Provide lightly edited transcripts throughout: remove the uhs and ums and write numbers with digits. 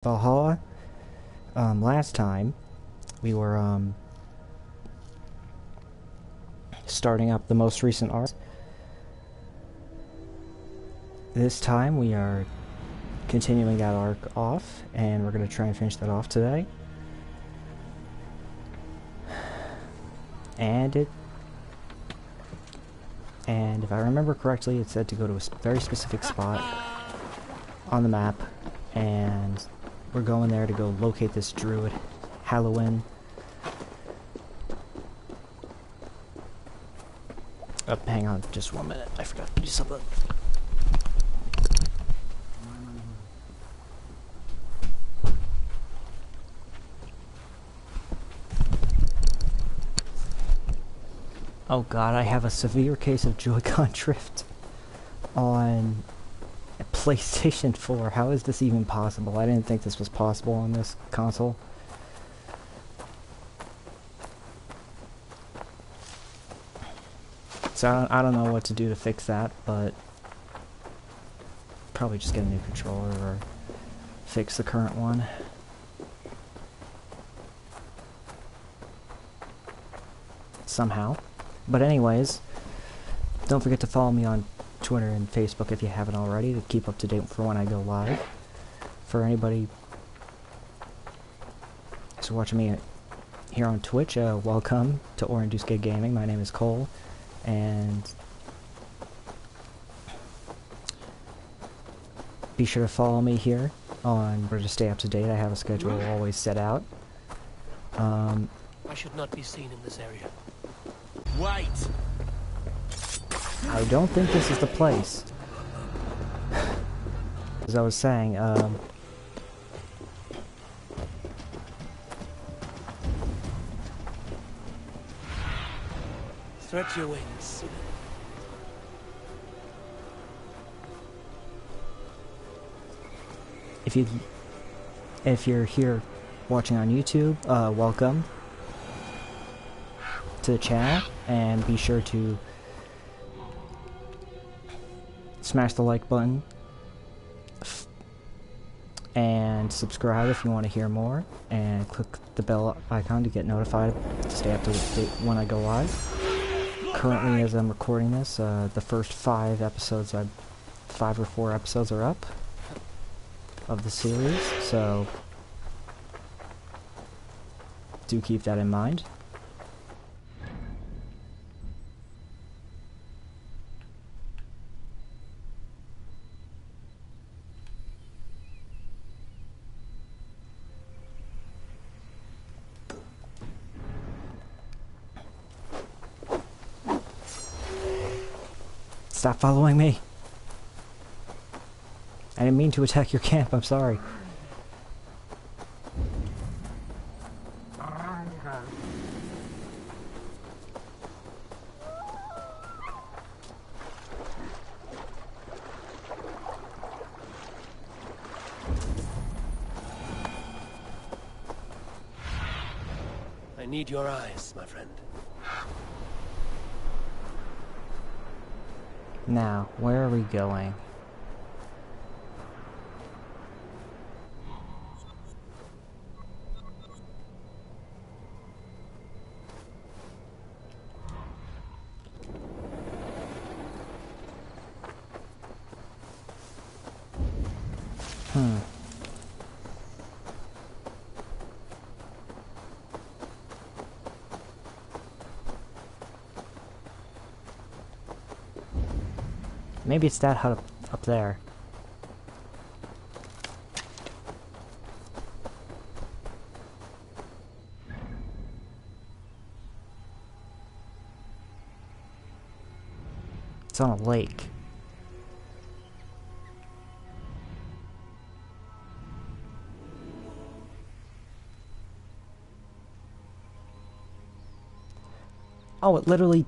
Valhalla. Last time we were starting up the most recent arc. This time we are continuing that arc off, and we're going to try and finish that off today. And if I remember correctly, it said to go to a very specific spot on the map, and we're going there to go locate this druid, Halloween. Hang on just 1 minute, I forgot to do something. Oh god, I have a severe case of Joy-Con drift on PlayStation 4. How is this even possible? I didn't think this was possible on this console. So I don't know what to do to fix that, but probably just get a new controller or fix the current one. Somehow. But anyways, don't forget to follow me on Twitter and Facebook if you haven't already, to keep up to date for when I go live. For anybody who's watching me here on Twitch, welcome to Orandusuke Gaming. My name is Cole, and be sure to follow me here on where to stay up to date. I have a schedule always set out. I should not be seen in this area. Wait! I don't think this is the place. As I was saying, Stretch your wings. if you're here watching on YouTube, welcome to the channel, and be sure to smash the like button and subscribe if you want to hear more, and click the bell icon to get notified to stay up to date when I go live. Currently, as I'm recording this, the first 5 or 4 episodes are up of the series, so do keep that in mind. Stop following me! I didn't mean to attack your camp, I'm sorry. I need your eyes, my friend. Now, where are we going? Maybe it's that hut up there. It's on a lake. Oh, it literally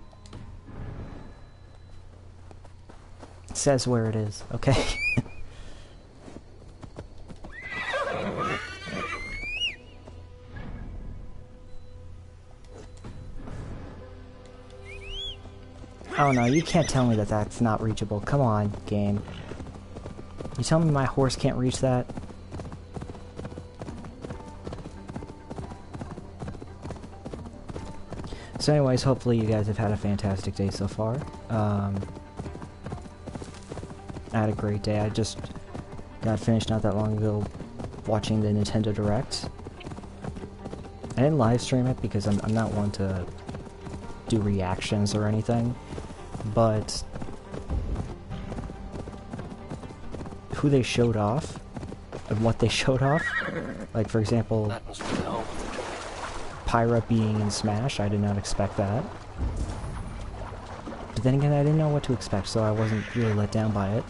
says where it is, okay? Oh no, you can't tell me that that's not reachable. Come on, game. You tell me my horse can't reach that? So anyways, hopefully you guys have had a fantastic day so far. I had a great day. I just got finished not that long ago watching the Nintendo Direct. I didn't live stream it because I'm not one to do reactions or anything, but who they showed off and what they showed off, like for example, Pyra being in Smash, I did not expect that. But then again, I didn't know what to expect, so I wasn't really let down by it.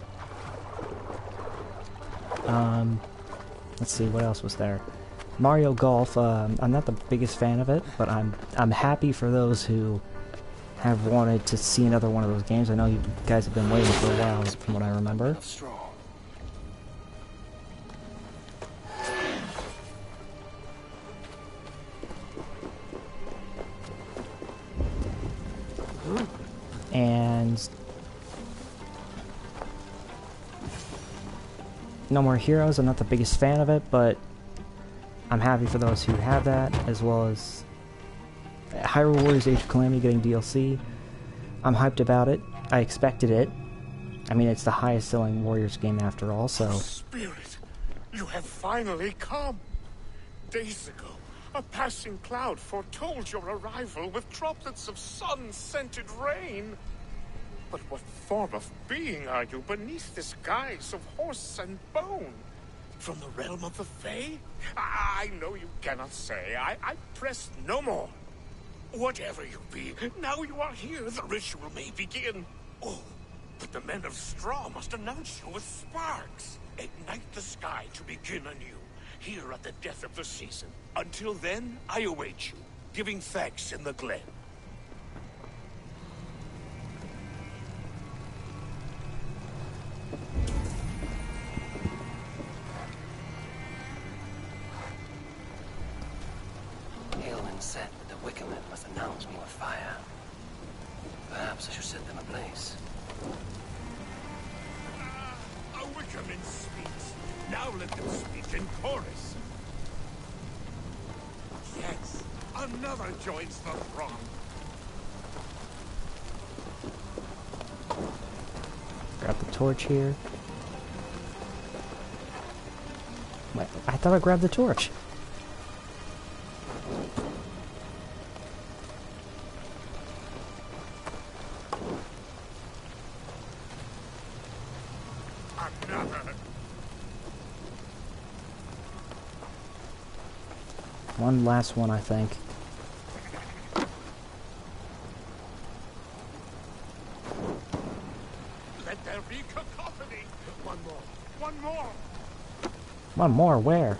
Let's see, what else was there? Mario Golf, I'm not the biggest fan of it, but I'm happy for those who have wanted to see another one of those games. I know you guys have been waiting for a while, from what I remember. And No More Heroes, I'm not the biggest fan of it, but I'm happy for those who have that, as well as Hyrule Warriors Age of Calamity getting DLC. I'm hyped about it. I expected it. I mean, it's the highest selling Warriors game after all, so... Spirit, you have finally come. Days ago, a passing cloud foretold your arrival with droplets of sun-scented rain. But what form of being are you beneath this guise of horse and bone? From the realm of the Fae? I know you cannot say. I press no more. Whatever you be, now you are here, the ritual may begin. Oh, but the men of straw must announce you with sparks. Ignite the sky to begin anew, here at the death of the season. Until then, I await you, giving thanks in the glen. Said that the Wickermen must announce me with fire. Perhaps I should set them ablaze. A Wickerman speaks. Now let them speak in chorus. Yes, another joins the throng. Grab the torch here. Wait, I thought I grabbed the torch. One last one, I think. Let there be cacophony. One more. One more. One more, where?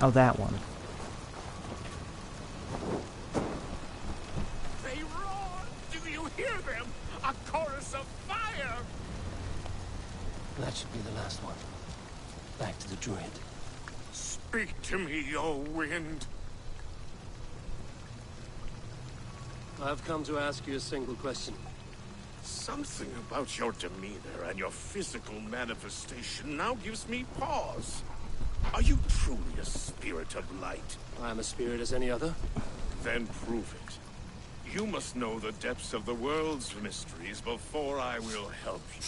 Oh, that one. They roar. Do you hear them? A chorus of fire. That should be the last one. Back to the druid. Speak to me, O wind. I've come to ask you a single question. Something about your demeanor and your physical manifestation now gives me pause. Are you truly a spirit of light? I am a spirit as any other. Then prove it. You must know the depths of the world's mysteries before I will help you.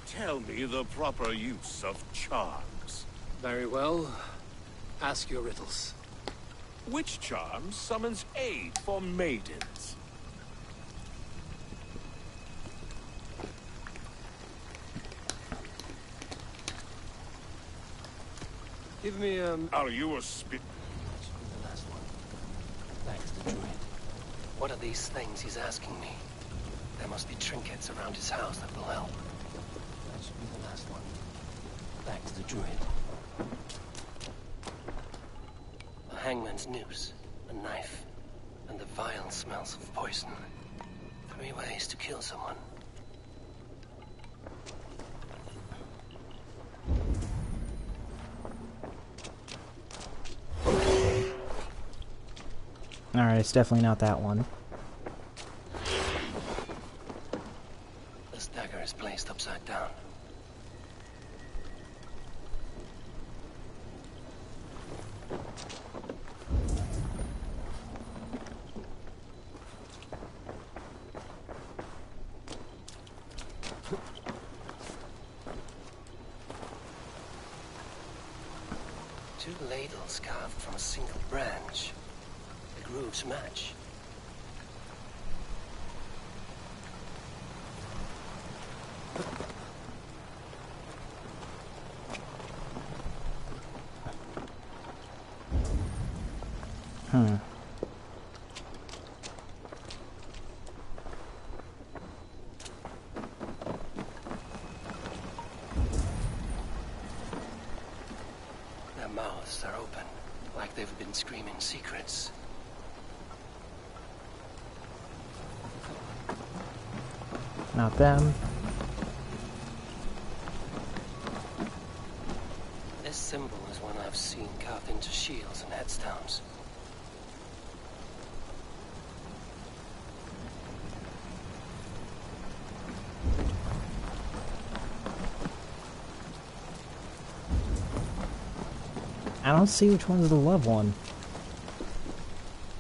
Tell me the proper use of charms. Very well. Ask your riddles. Which charm summons aid for maidens? Give me, Are you a spirit? That should be the last one. Thanks to druid. What are these things he's asking me? There must be trinkets around his house that will help. That should be the last one. Thanks to druid. A hangman's noose, a knife, and the vile smells of poison. 3 ways to kill someone. Alright, it's definitely not that one. This dagger is placed upside down. Two ladles carved from a single branch. The grooves match. Their mouths are open, like they've been screaming secrets. Not them. This symbol is one I've seen carved into shields and headstones. I don't see which one's the love one.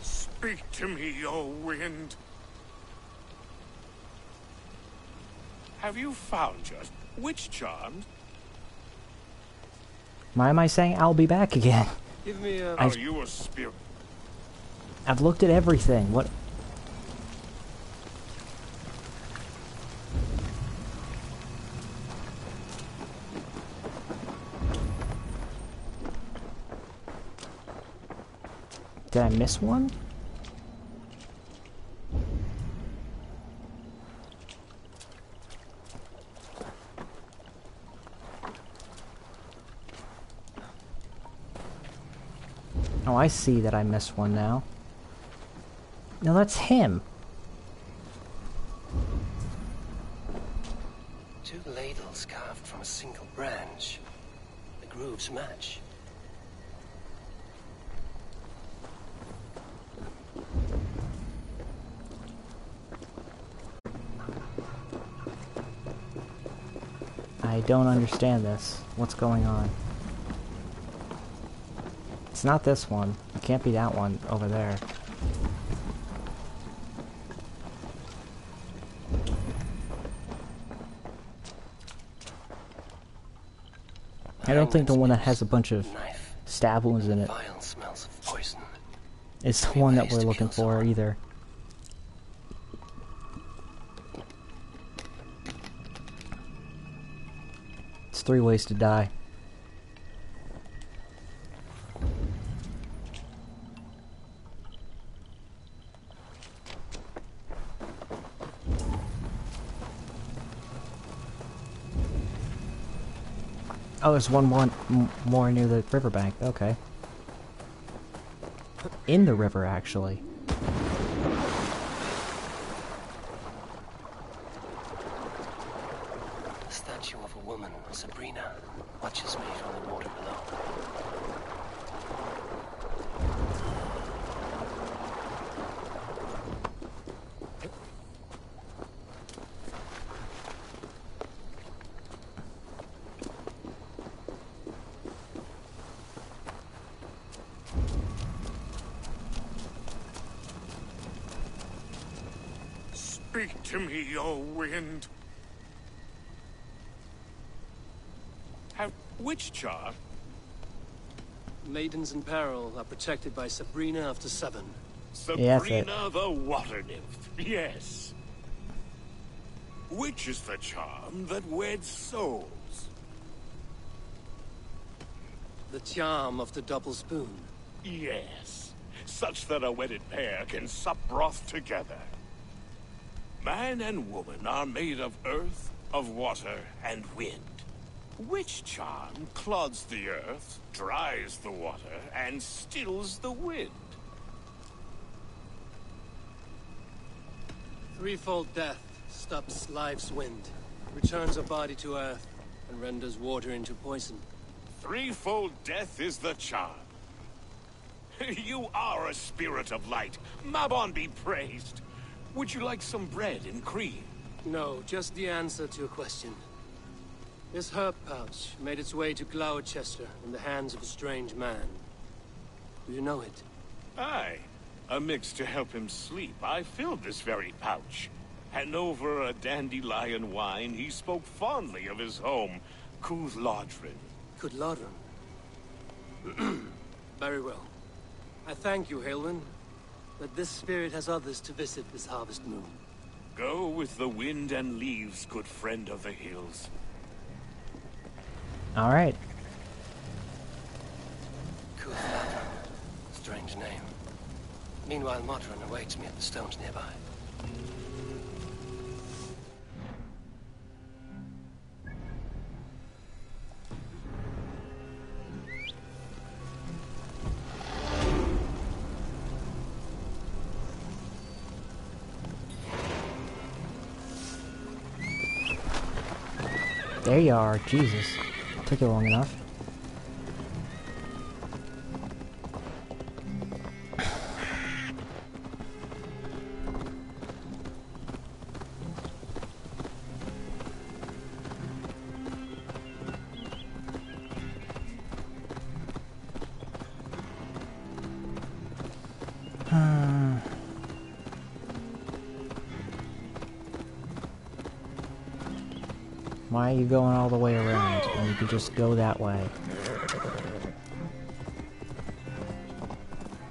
Speak to me, O wind. Have you found just which charmed? Why am I saying I'll be back again? Give me a... Are you a spirit? I've looked at everything. What? Did I miss one? Oh, I see that I missed one now. No, that's him. Two ladles carved from a single branch. The grooves match. I don't understand this. What's going on? It's not this one. It can't be that one over there. I don't think the one that has a bunch of stab wounds in it Vile smells of poison. is the one that we're looking for either. It's 3 ways to die. Oh, there's one more near the riverbank. Okay. In the river, actually. The statue of a woman, Sabrina, watches me from the water below. Speak to me, O wind. Have which charm? Maidens in peril are protected by Sabrina after 7. Sabrina the water nymph. Yes. Which is the charm that weds souls? The charm of the double spoon. Yes. Such that a wedded pair can sup broth together. Man and woman are made of earth, of water, and wind. Which charm clods the earth, dries the water, and stills the wind? Threefold death stops life's wind, returns a body to earth, and renders water into poison. Threefold death is the charm. You are a spirit of light. Mabon be praised. Would you like some bread and cream? No, just the answer to a question. This herb pouch made its way to Glowecester in the hands of a strange man. Do you know it? Aye. A mix to help him sleep. I filled this very pouch. And over a dandelion wine, he spoke fondly of his home, Glowecesterscire. Good Lodron. Very well. I thank you, Haelwyn. But this spirit has others to visit this harvest moon. Go with the wind and leaves, good friend of the hills. Alright. Strange name. Meanwhile, Modron awaits me at the stones nearby. There you are. Jesus. Took you long enough. Why are you going all the way around when you could just go that way?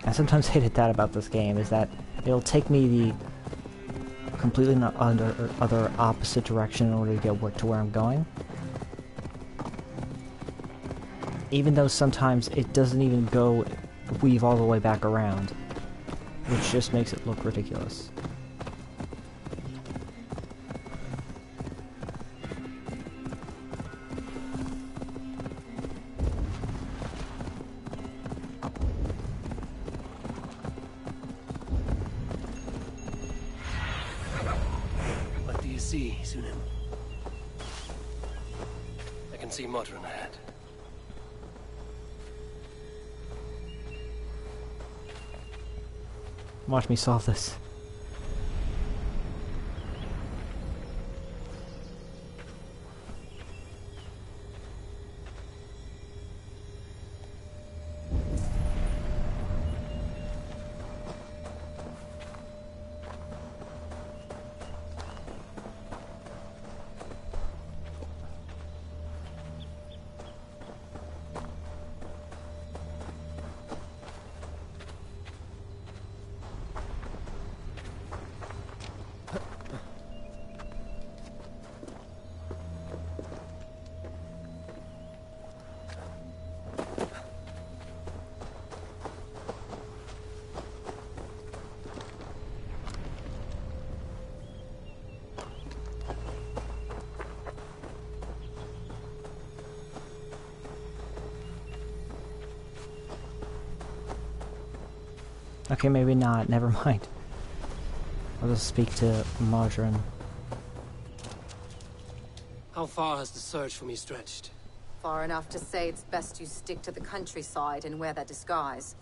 I sometimes hated that about this game, is that it'll take me the completely other opposite direction in order to get to where I'm going. Even though sometimes it doesn't even weave all the way back around, which just makes it look ridiculous. See, Sunim. I can see Modron ahead. Watch me solve this. Okay, maybe not. Never mind. I'll just speak to Modron. How far has the search for me stretched? Far enough to say it's best you stick to the countryside and wear that disguise.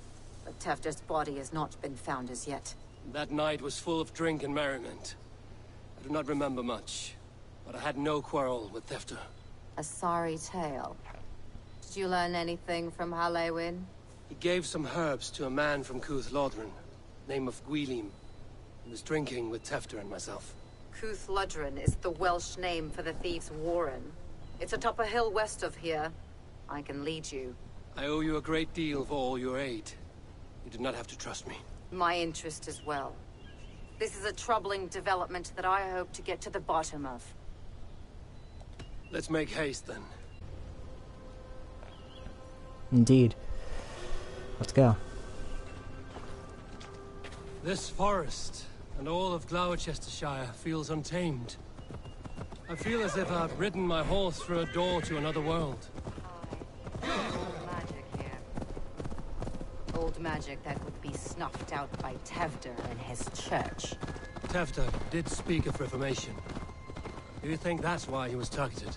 But Tefder's body has not been found as yet. That night was full of drink and merriment. I do not remember much, but I had no quarrel with Tefder. A sorry tale. Did you learn anything from Haelwyn? He gave some herbs to a man from Glowecesterscire, name of Gwylim. He was drinking with Tefder and myself. Glowecesterscire is the Welsh name for the thieves' warren. It's atop a hill west of here. I can lead you. I owe you a great deal for all your aid. You did not have to trust me. My interest as well. This is a troubling development that I hope to get to the bottom of. Let's make haste then. Indeed. Let's go. This forest and all of Glowecesterscire feels untamed. I feel as if I've ridden my horse through a door to another world. Old magic here. Old magic that would be snuffed out by Tefder and his church. Tefder did speak of reformation. Do you think that's why he was targeted?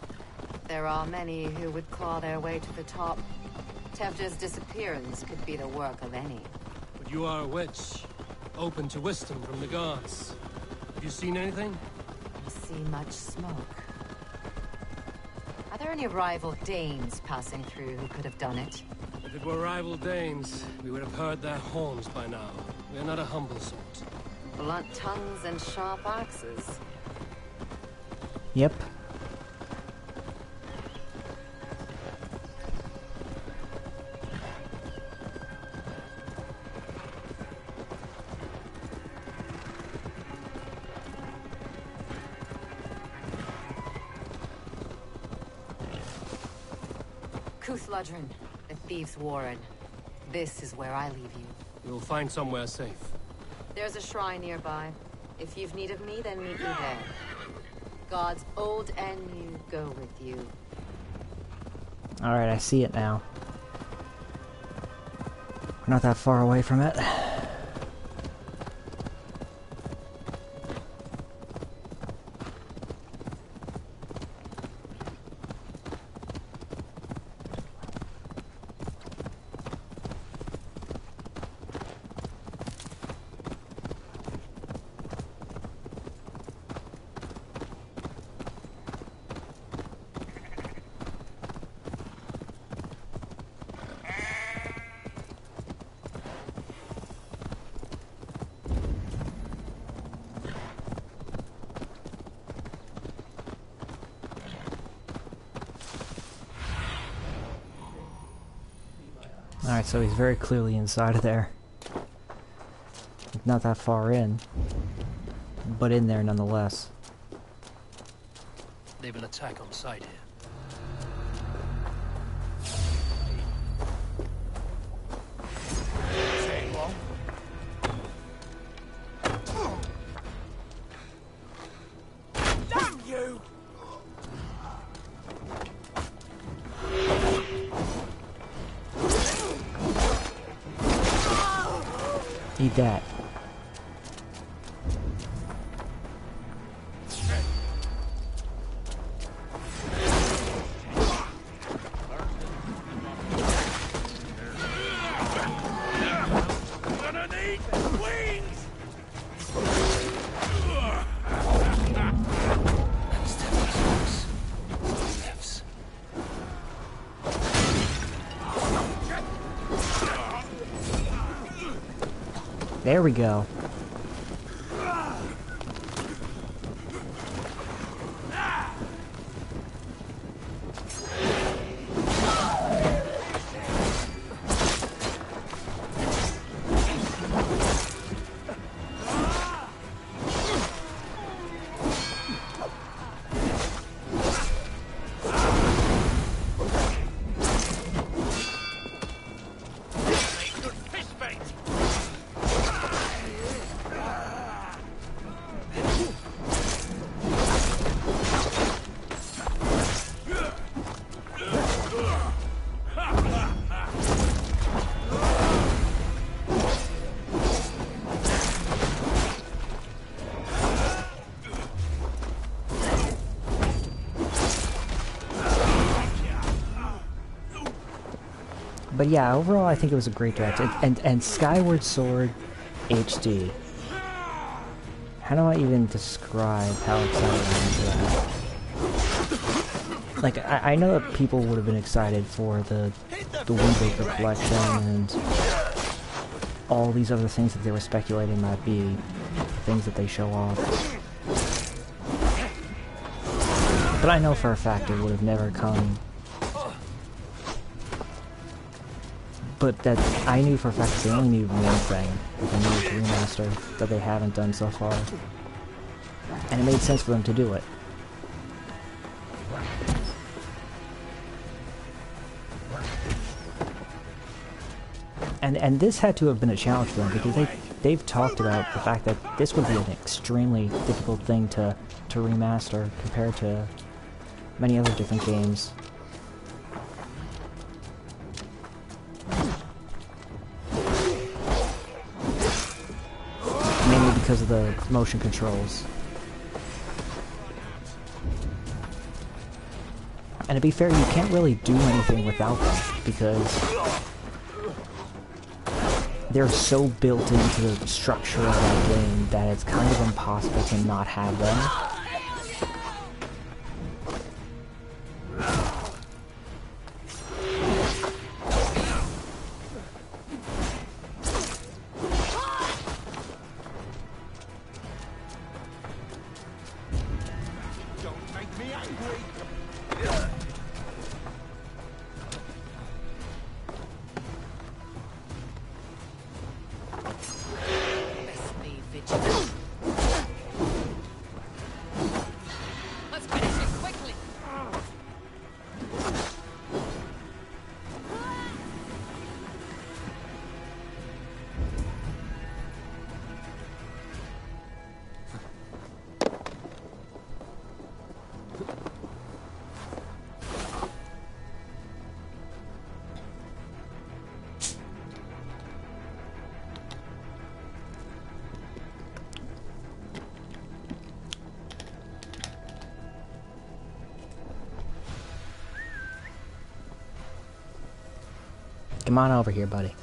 There are many who would claw their way to the top. Tefder's disappearance could be the work of any. But you are a witch, open to wisdom from the gods. Have you seen anything? I see much smoke. Are there any rival Danes passing through who could have done it? If it were rival Danes, we would have heard their horns by now. We are not a humble sort. Blunt tongues and sharp axes. Yep. Kuthludren, the Thieves' Warren. This is where I leave you. We will find somewhere safe. There's a shrine nearby. If you've need of me, then meet me there. Gods old and new go with you. Alright, I see it now. We're not that far away from it. Alright, so he's very clearly inside of there. Not that far in, but in there nonetheless. They will attack on sight here. Damn you! Eat that. There we go. But yeah, overall I think it was a great direct. And Skyward Sword HD. How do I even describe how excited I am for that? Like, I know that people would have been excited for the Wind Waker collection and all these other things that they were speculating might be things that they show off. But I know for a fact it would have never come. But that I knew for a fact that they only needed one thing, that they needed to remaster, that they haven't done so far. And it made sense for them to do it. And this had to have been a challenge for them, because they've talked about the fact that this would be an extremely difficult thing to remaster compared to many other different games. Mainly because of the motion controls. And to be fair, you can't really do anything without them, because they're so built into the structure of that game that it's kind of impossible to not have them. me angry. Best be vigilant. Let's finish it quickly. Come on over here, buddy.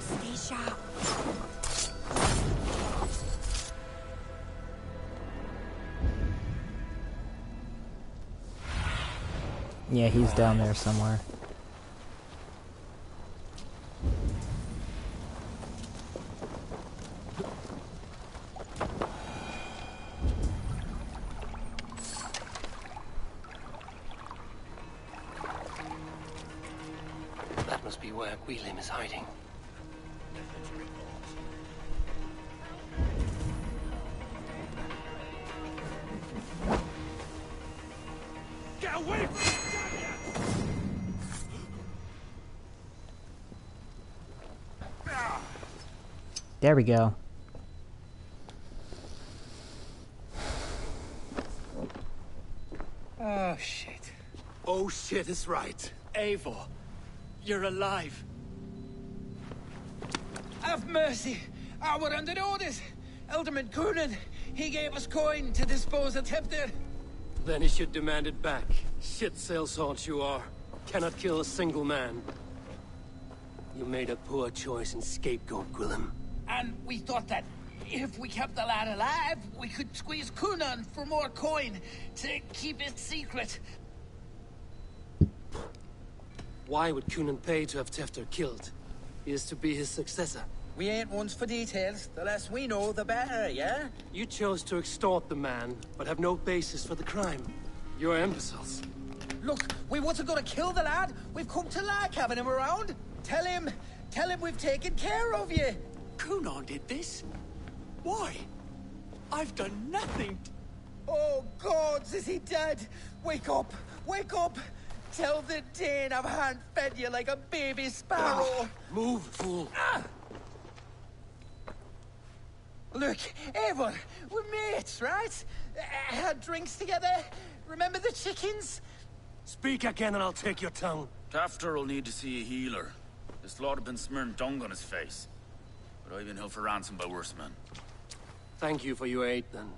Stay sharp. Yeah, he's down there somewhere. That must be where Gwilym is hiding. Get away from me, damn you! There we go. Oh, shit. Oh, shit is right. Eivor, you're alive. Have mercy. We're under orders. Alderman Coonan, he gave us coin to dispose of Tevdir. Then he should demand it back. Shit sales you are. Cannot kill a single man. You made a poor choice in scapegoat, Gwilym. And we thought that if we kept the lad alive, we could squeeze Coonan for more coin to keep it secret. Why would Coonan pay to have Tevdir killed? He is to be his successor. We ain't ones for details. The less we know, the better, yeah? You chose to extort the man, but have no basis for the crime. You're imbeciles. Look, we wasn't gonna kill the lad. We've come to like having him around. Tell him we've taken care of you. Coonan did this? Why? I've done nothing. Oh, gods, is he dead? Wake up! Wake up! Tell the Dane I've hand-fed you like a baby sparrow. Move, fool. Look, Eivor, we're mates, right? Had drinks together. Remember the chickens? Speak again and I'll take your tongue. Tafter will need to see a healer. This lord have been smearing dung on his face. But I've been held for ransom by worse men. Thank you for your aid, then.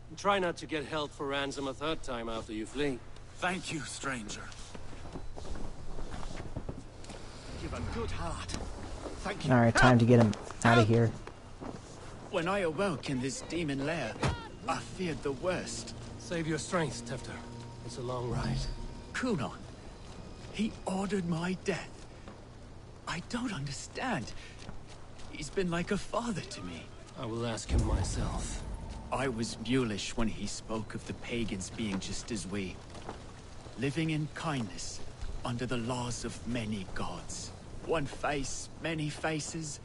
And try not to get held for ransom a third time after you flee. Thank you, stranger. You've a good heart. Thank you. Alright, time to get him out of here. When I awoke in this demon lair, I feared the worst. Save your strength, Tefter. It's a long ride. Coonan, he ordered my death. I don't understand. He's been like a father to me. I will ask him myself. I was mulish when he spoke of the pagans being just as we. Living in kindness, under the laws of many gods. One face, many faces.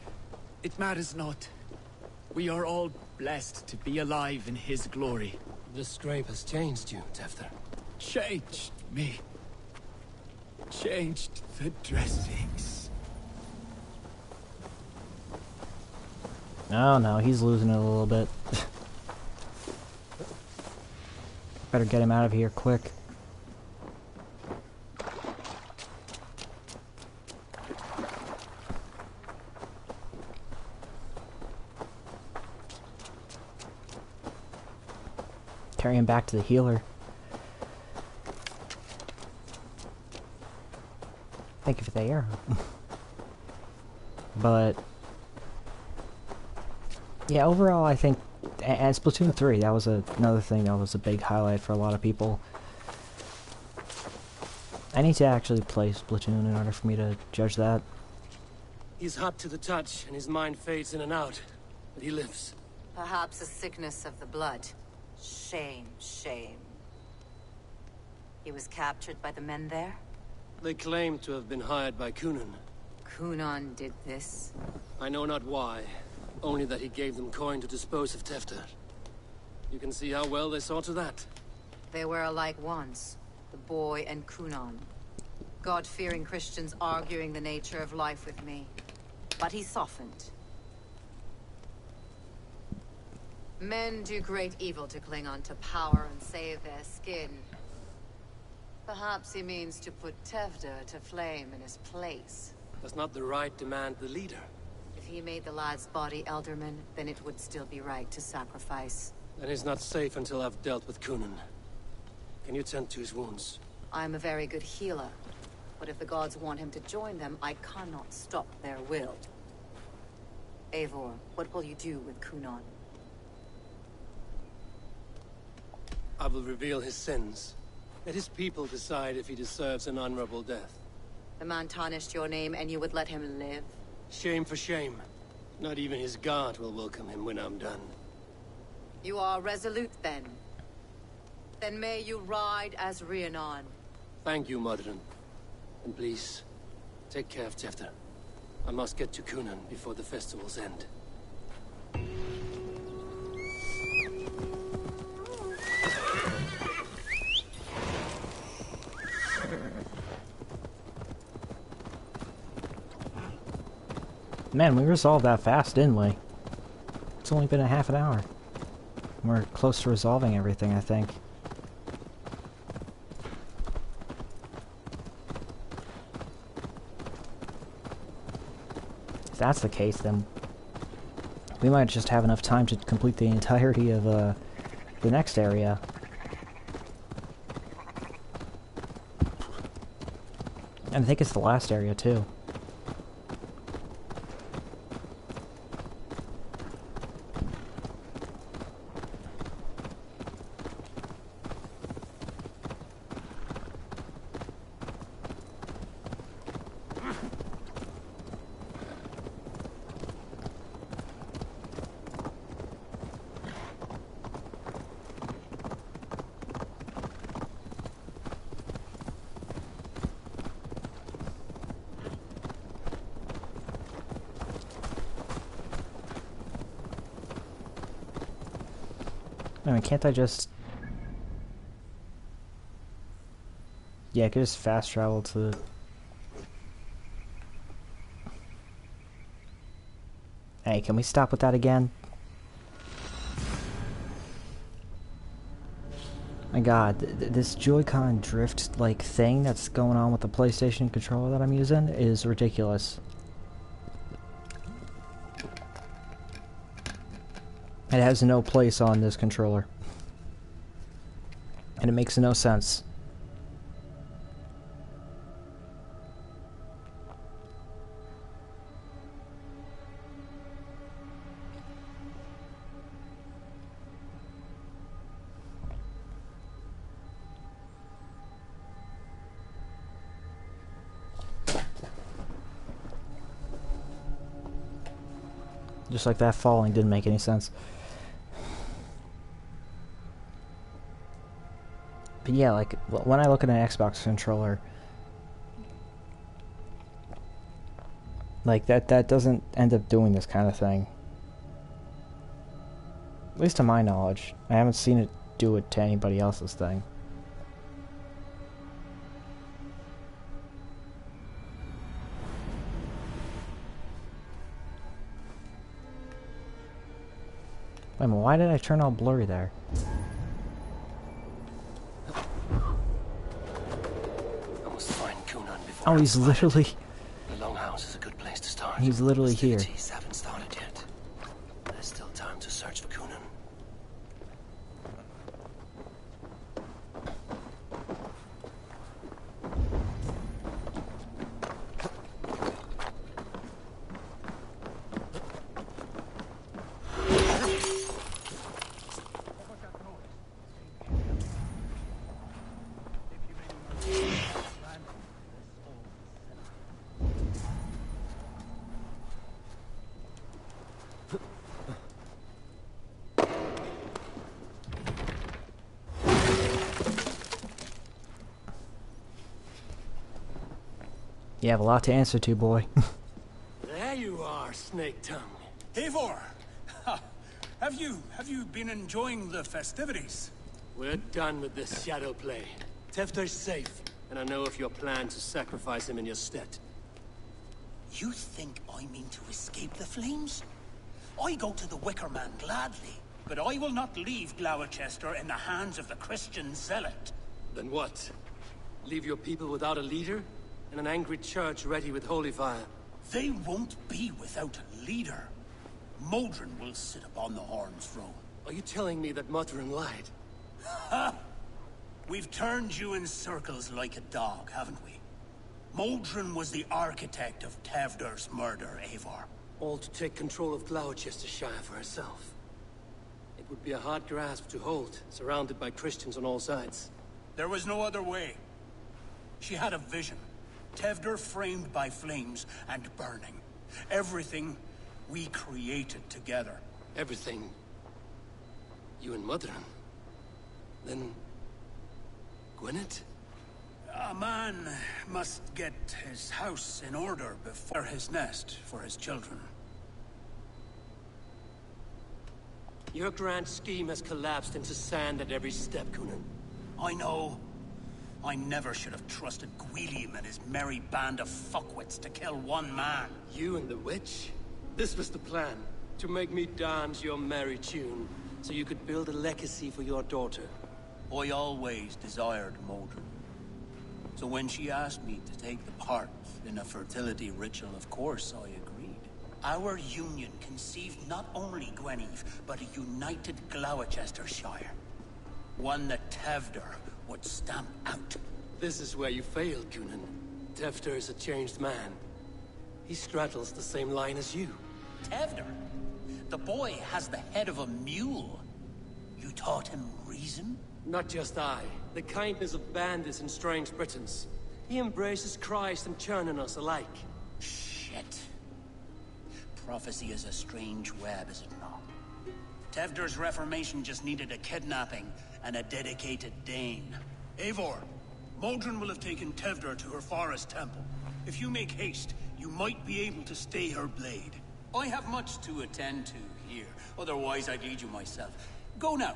It matters not. We are all blessed to be alive in his glory. This scrape has changed you, Tefter. Changed me. Changed the dressings. Oh no, he's losing it a little bit. Better get him out of here quick. Carry him back to the healer. Thank you for the arrow. But yeah, overall I think, and Splatoon 3, that was another thing that was a big highlight for a lot of people. I need to actually play Splatoon in order for me to judge that. He's hot to the touch, and his mind fades in and out. But he lives. Perhaps a sickness of the blood. Shame, shame. He was captured by the men there? They claim to have been hired by Kunan. Kunan did this? I know not why. Only that he gave them coin to dispose of Tefter. You can see how well they saw to that. They were alike once, the boy and Kunan. God-fearing Christians arguing the nature of life with me. But he softened. Men do great evil to cling on to power and save their skin. Perhaps he means to put Tevder to flame in his place. Does not the right demand the leader? If he made the lad's body Elderman, then it would still be right to sacrifice. Then he's not safe until I've dealt with Kunan. Can you tend to his wounds? I'm a very good healer. But if the gods want him to join them, I cannot stop their will. Eivor, what will you do with Kunan? I will reveal his sins. Let his people decide if he deserves an honorable death. The man tarnished your name and you would let him live? Shame for shame. Not even his god will welcome him when I'm done. You are resolute then. Then may you ride as Rhiannon. Thank you, Modern. And please, take care of Tefter. I must get to Kunan before the festival's end. Man, we resolved that fast, didn't we? It's only been a half an hour. We're close to resolving everything, I think. If that's the case, then we might just have enough time to complete the entirety of the next area. And I think it's the last area, too. I mean, can't I just... Yeah, I could just fast travel to... Hey, can we stop with that again? My god, this Joy-Con drift-like thing that's going on with the PlayStation controller that I'm using is ridiculous. It has no place on this controller. And it makes no sense. Just like that falling didn't make any sense. But yeah, like, when I look at an Xbox controller, like, that doesn't end up doing this kind of thing. At least to my knowledge. I haven't seen it do it to anybody else's thing. Wait a minute, why did I turn all blurry there? Oh, he's literally... The Longhouse is a good place to start. He's literally here. Activities haven't started yet. There's still time to search for Kunan. You have a lot to answer to, boy. There you are, Snake Tongue. Eivor! Have you been enjoying the festivities? We're done with this shadow play. Tefter's safe, and I know of your plan to sacrifice him in your stead. You think I mean to escape the flames? I go to the Wicker Man gladly, but I will not leave Glowechester in the hands of the Christian zealot. Then what? Leave your people without a leader? And an angry church ready with holy fire? They won't be without a leader. Modron will sit upon the Horn's throne. Are you telling me that Modron lied? Ha! We've turned you in circles like a dog, haven't we? Modron was the architect of Tevder's murder, Eivor. All to take control of Glowecesterscire for herself. It would be a hard grasp to hold, surrounded by Christians on all sides. There was no other way. She had a vision. Tevder framed by flames and burning. Everything we created together. Everything? You and Modron? Then... Gwyneth? A man must get his house in order before his nest for his children. Your grand scheme has collapsed into sand at every step, Coonan. I know. I never should have trusted Gwilym and his merry band of fuckwits to kill one man. You and the witch? This was the plan. To make me dance your merry tune, so you could build a legacy for your daughter. I always desired Modron. So when she asked me to take the part in a fertility ritual, of course I agreed. Our union conceived not only Gweneve, but a united Glowecesterscire. One that Tevder would stamp out. This is where you failed, Coonan. Tefter is a changed man. He straddles the same line as you. Tevder? The boy has the head of a mule. You taught him reason? Not just I. The kindness of bandits and strange Britons. He embraces Christ and churning us alike. Shit. Prophecy is a strange web, is it not? Tevder's reformation just needed a kidnapping and a dedicated Dane. Eivor, Modron will have taken Tevder to her forest temple. If you make haste, you might be able to stay her blade. I have much to attend to here, otherwise I'd lead you myself. Go now.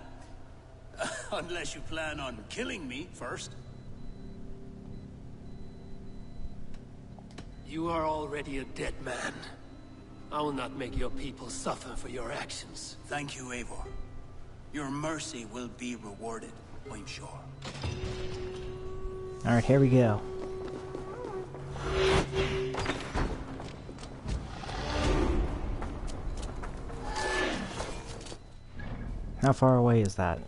Unless you plan on killing me first. You are already a dead man. I will not make your people suffer for your actions. Thank you, Eivor. Your mercy will be rewarded, I'm sure. Alright, here we go. How far away is that?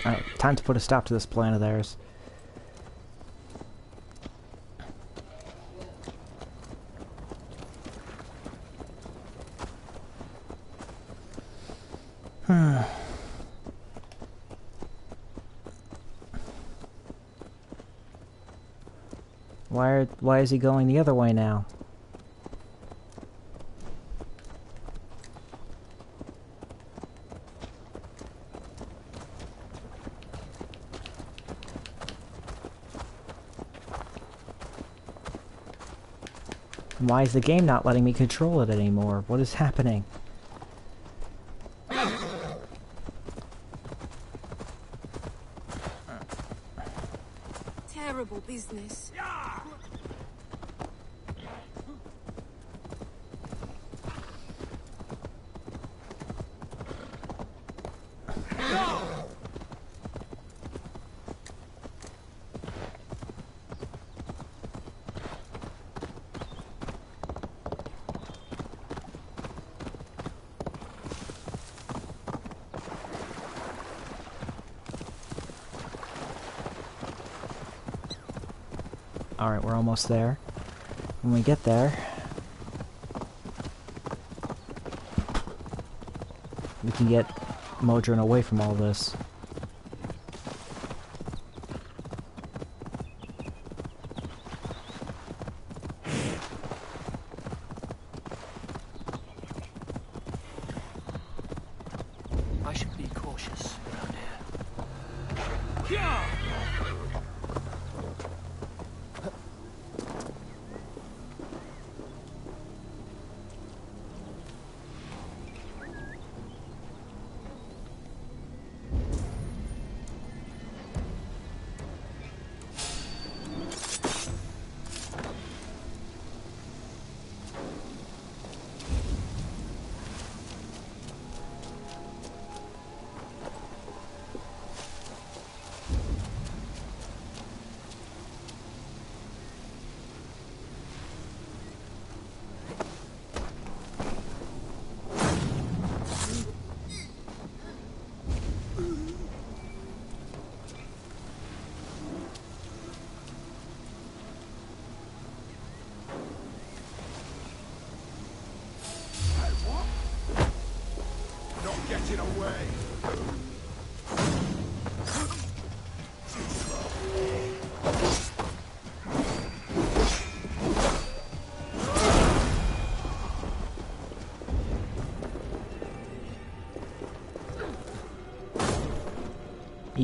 Alright, time to put a stop to this plan of theirs. Why is he going the other way now? Why is the game not letting me control it anymore? What is happening? Terrible business. Alright, we're almost there. When we get there, we can get Modron away from all this.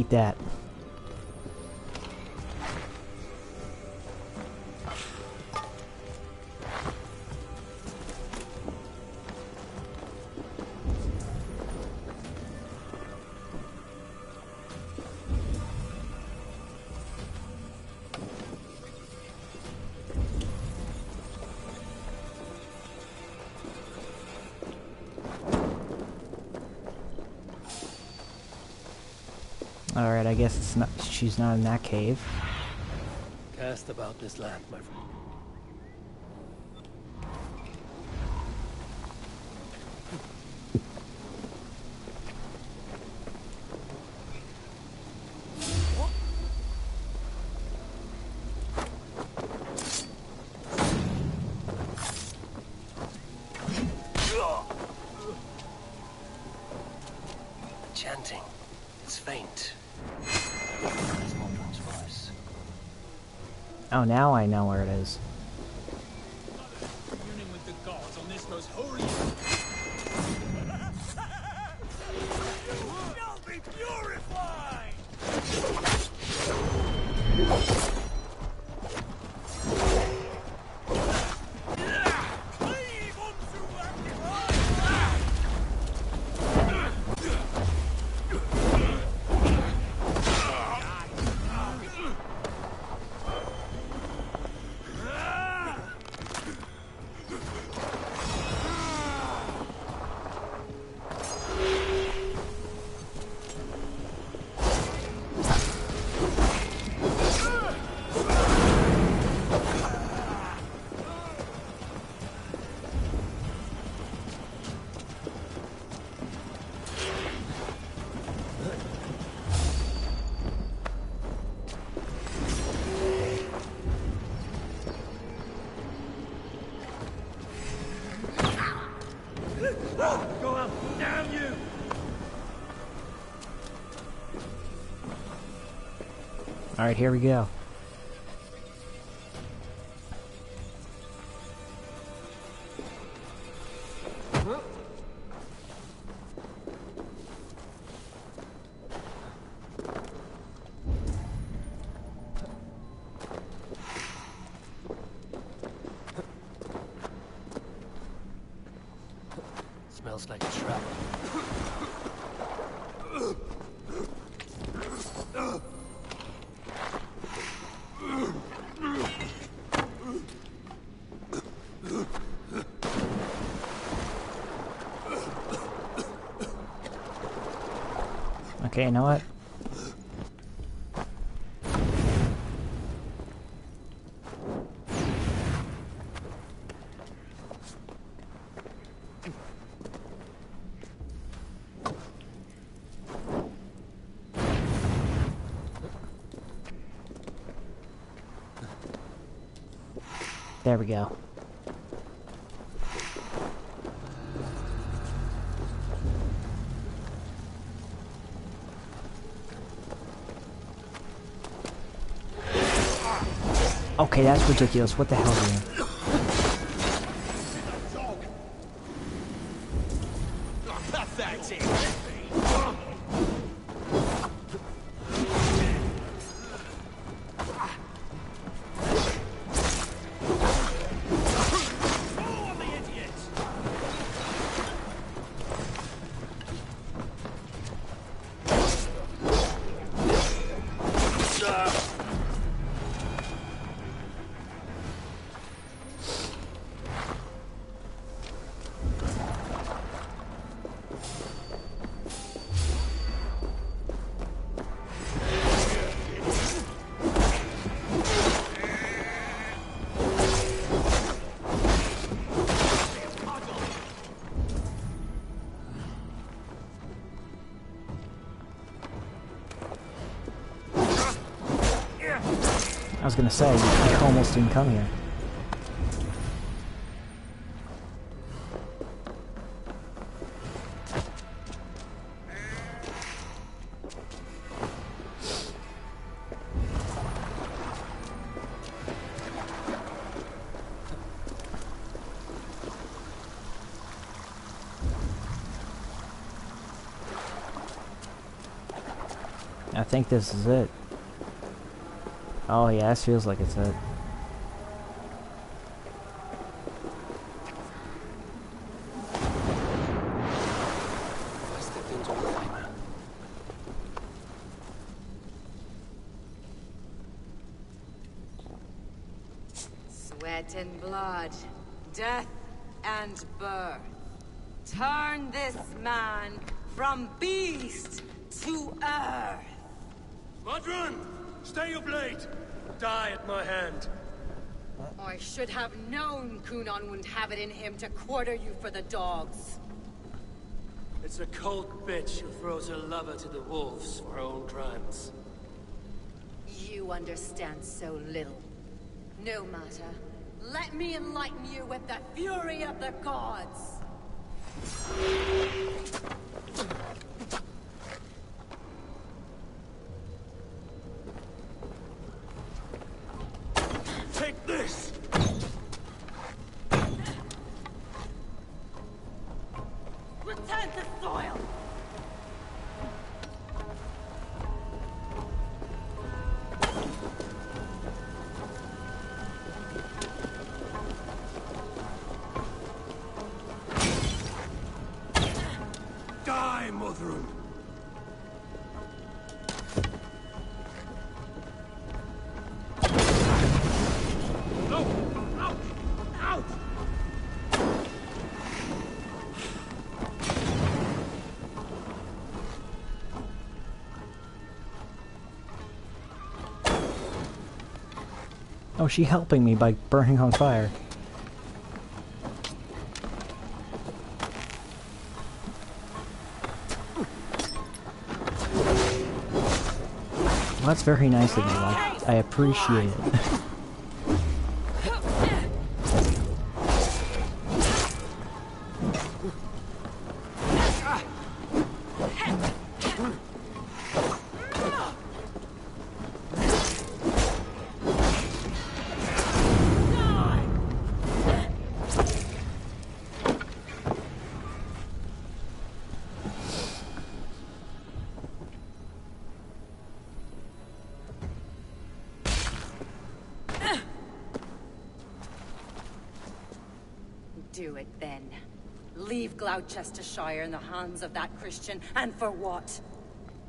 take that. Alright, I guess it's not. She's not in that cave. Cast about this land, my friend. The chanting. It's faint. It's Mordrin's voice. Oh, now I know where it is. Communing with the gods on this most holy. You shall be purified. Cleave unto that divine. Go up, damn you! Alright, here we go. Smells like a trap. Okay, you know what? There we go. Okay, that's ridiculous. What the hell are you? I was gonna say, you almost didn't come here. I think this is it. Oh yeah, this feels like it's it. I stepped into a nightmare. Sweat and blood, death and birth. Turn this man from beast to earth. Modron! Stay your blade! Die at my hand! I should have known Kunon wouldn't have it in him to quarter you for the dogs. It's a cold bitch who throws her lover to the wolves for her own crimes. You understand so little. No matter. Let me enlighten you with the fury of the gods. Take this! Return to soil! Die, Modron! No! Out! Out! Oh, she helping me by burning on fire. Well, that's very nice of you. I appreciate it. Do it then. Leave Glowecesterscire in the hands of that Christian, and for what?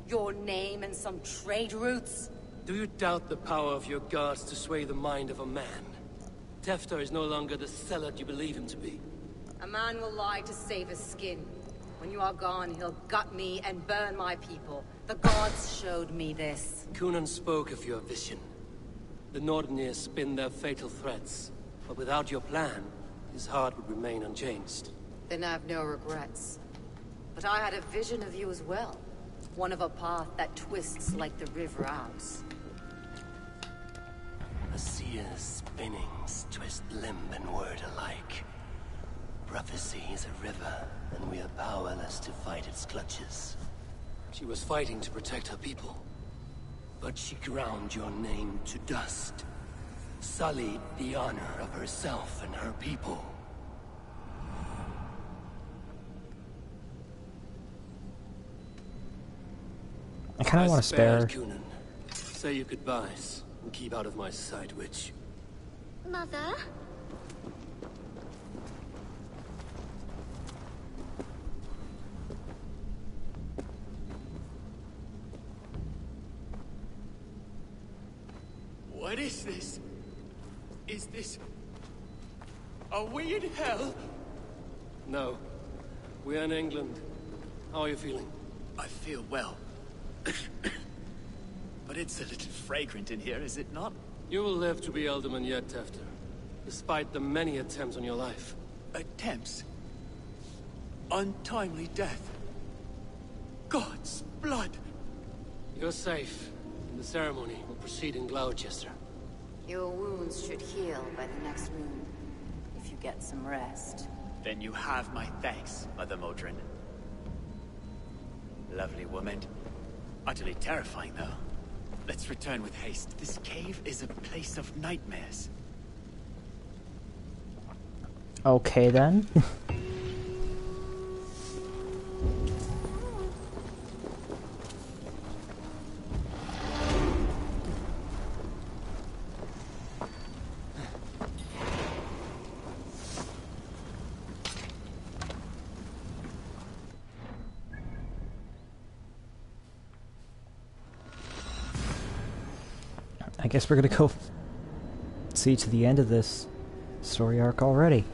Your name and some trade routes? Do you doubt the power of your gods to sway the mind of a man? Tefter is no longer the zealot you believe him to be. A man will lie to save his skin. When you are gone, he'll gut me and burn my people. The gods showed me this. Kunan spoke of your vision. The Nordenir spin their fatal threats, but without your plan, his heart would remain unchanged. Then I have no regrets. But I had a vision of you as well. One of a path that twists like the river Ouse. A seer's spinnings twist limb and word alike. Prophecy is a river, and we are powerless to fight its clutches. She was fighting to protect her people. But she ground your name to dust. Sullied the honor of herself and her people. I kind of want to spare her. Kunan. Say your goodbyes and keep out of my sight, witch. Mother? What is this? Is this... Are we in hell? No. We're in England. How are you feeling? I feel well. But it's a little fragrant in here, is it not? You will live to be Elderman yet, Tefter. Despite the many attempts on your life. Attempts? Untimely death? God's blood! You're safe. The ceremony will proceed in Gloucester. Your wounds should heal by the next moon, if you get some rest. Then you have my thanks, Mother Modron. Lovely woman. Utterly terrifying, though. Let's return with haste. This cave is a place of nightmares. Okay, then. I guess we're gonna go see to the end of this story arc already.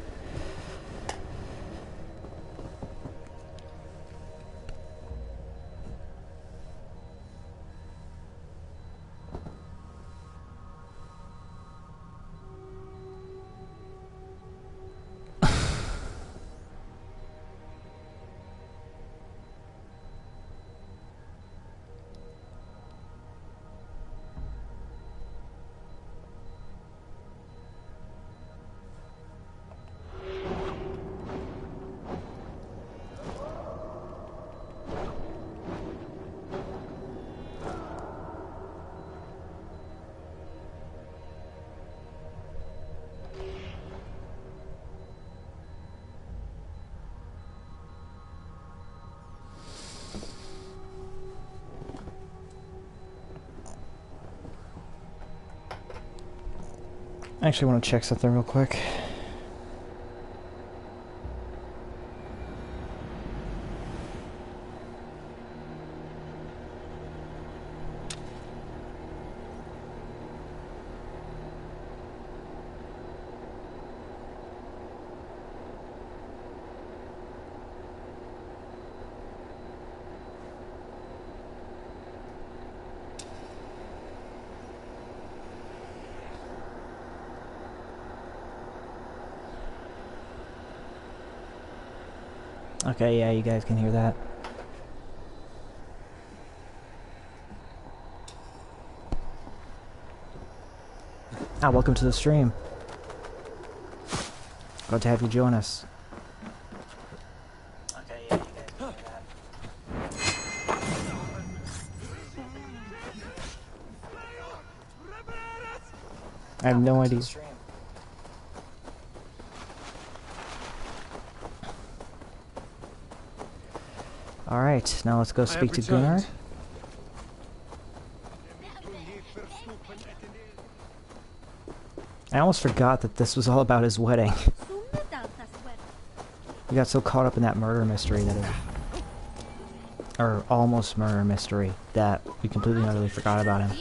I actually want to check something real quick. Okay, yeah, you guys can hear that. Ah, welcome to the stream. Glad to have you join us. Okay, yeah, you guys can hear that. I have no idea. Alright, now let's go speak to Gunnar. I almost forgot that this was all about his wedding. We got so caught up in that murder mystery or almost murder mystery, that we completely and utterly forgot about him.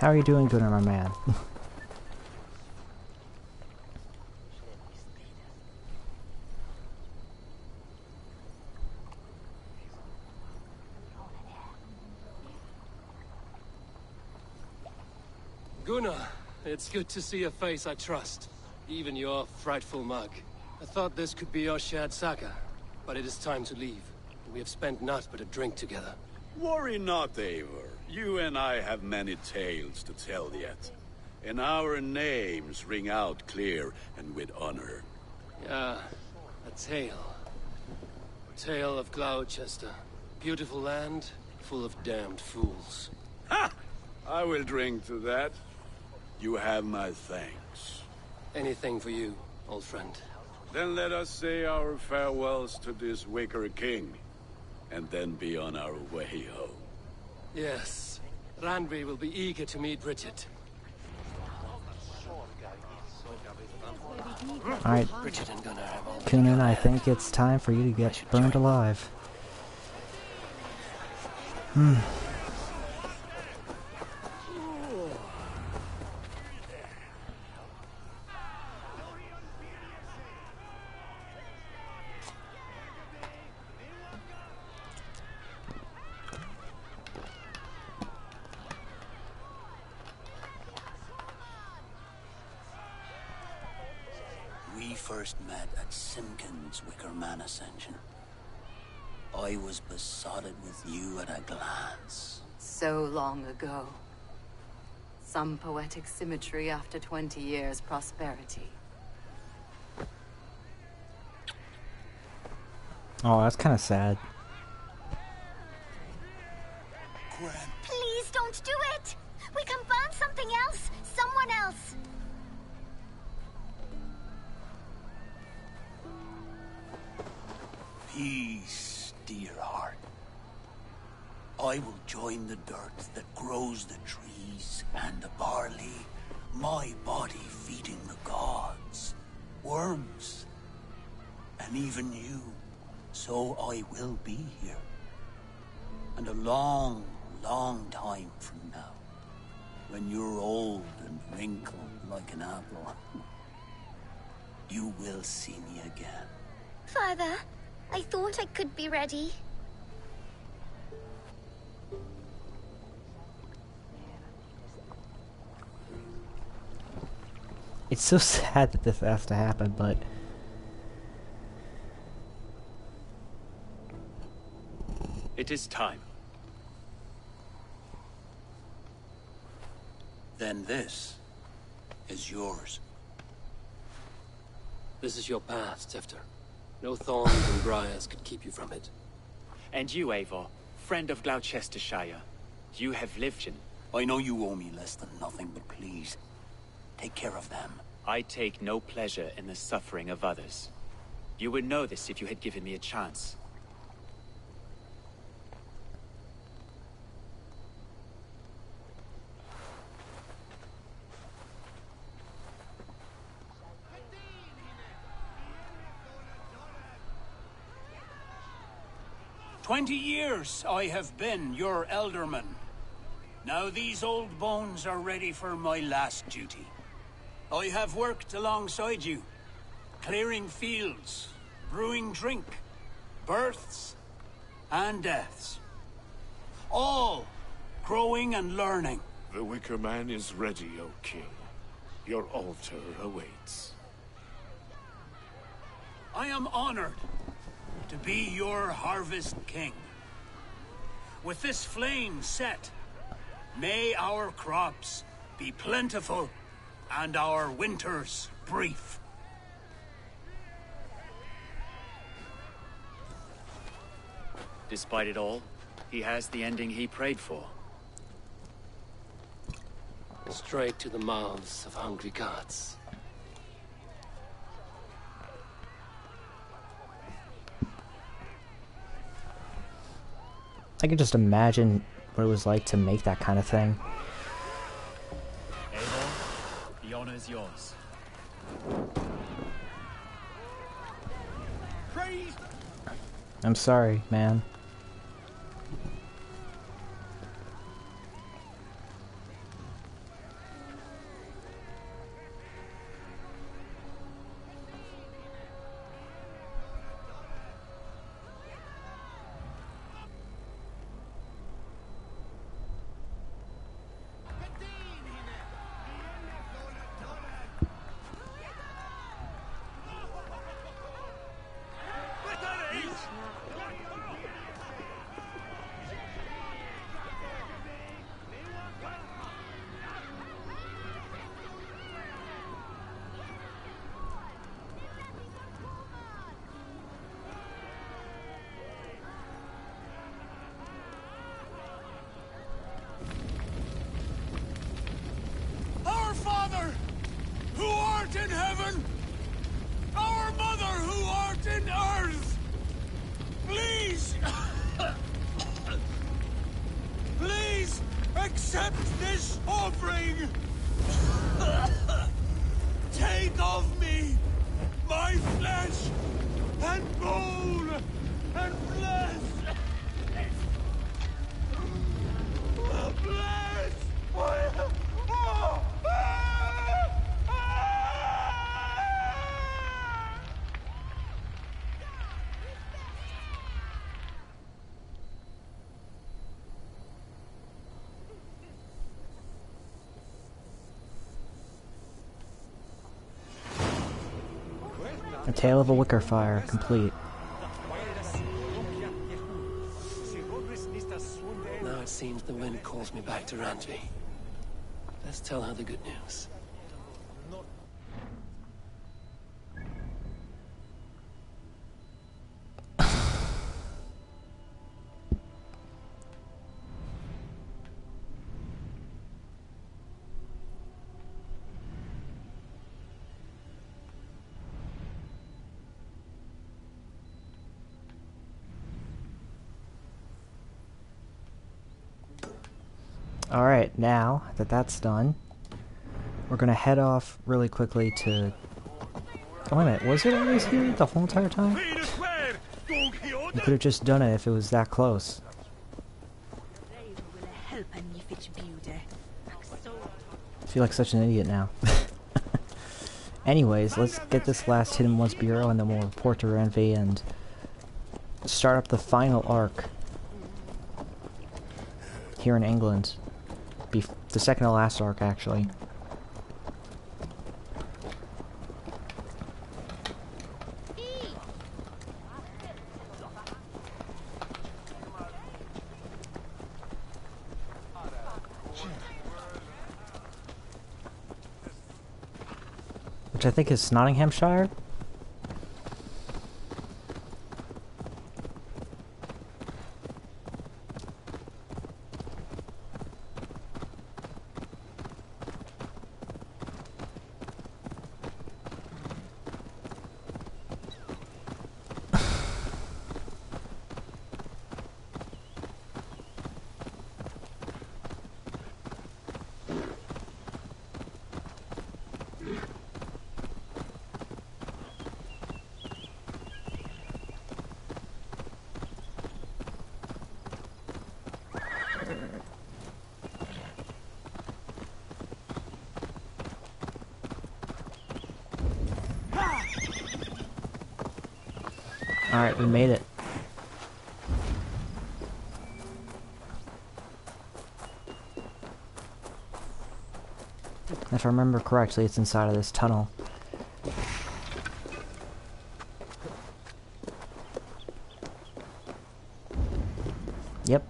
How are you doing, Gunnar, my man? Gunnar, it's good to see a face I trust, even your frightful mug. I thought this could be our shared saga, but it is time to leave. We have spent naught but a drink together. Worry not, Eivor. You and I have many tales to tell yet, and our names ring out clear and with honor. Yeah, a tale. Tale of Glowecester. Beautiful land, full of damned fools. Ha! I will drink to that. You have my thanks. Anything for you, old friend. Then let us say our farewells to this wicker king, and then be on our way home. Yes, Randvi will be eager to meet Bridget. Alright, Kunin, I think it's time for you to get burned alive. We first met at Simpkins' Wickerman Ascension. I was besotted with you at a glance. So long ago. Some poetic symmetry after 20 years' prosperity. Oh, that's kind of sad. Please don't do it! We can burn something else! Someone else! Peace, dear heart. I will join the dirt that grows the trees and the barley, my body feeding the gods, worms, and even you. So I will be here. And a long, long time from now, When you're old and wrinkled like an apple, you will see me again. Father, I thought I could be ready. It's so sad that this has to happen, but... It is time. Then this is yours. This is your path, Tefter. No thorns and briars could keep you from it. And you, Eivor, friend of Glowecesterscire, you have lived in... I know you owe me less than nothing, but please, take care of them. I take no pleasure in the suffering of others. You would know this if you had given me a chance. "20 years I have been your elderman. Now these old bones are ready for my last duty. I have worked alongside you, clearing fields, brewing drink, births and deaths. All growing and learning. The Wicker Man is ready, O King. Your altar awaits. I am honored to be your Harvest King. With this flame set, may our crops be plentiful and our winters brief. Despite it all, he has the ending he prayed for. Straight to the mouths of hungry gods. I can just imagine what it was like to make that kind of thing. Eivor, the honor is yours. I'm sorry, man. Our Father, who art in heaven, our Mother, who art in earth, please, please accept this offering. Take of me my flesh and bone and flesh. Bless A Tale of a Wicker Fire, complete. Now it seems the wind calls me back to Randvi. Let's tell her the good news. Alright, now that that's done, we're gonna head off really quickly to... Oh, wait a minute, was it always here the whole entire time? You could have just done it if it was that close. feel like such an idiot now. Anyways, let's get this last Hidden Ones Bureau and then we'll report to Renvi and start up the final arc here in England. The second to last arc, actually. Which I think is Nottinghamshire. Alright, we made it. If I remember correctly, it's inside of this tunnel. Yep.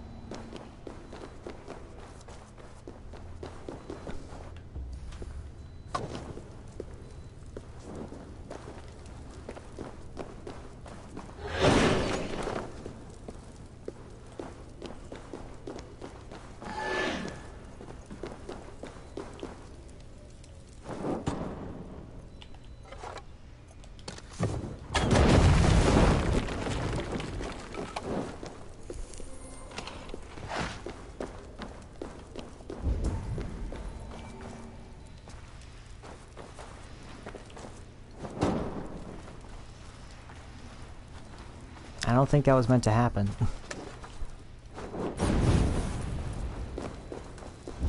I don't think that was meant to happen.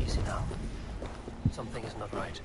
Easy now. Something is not right.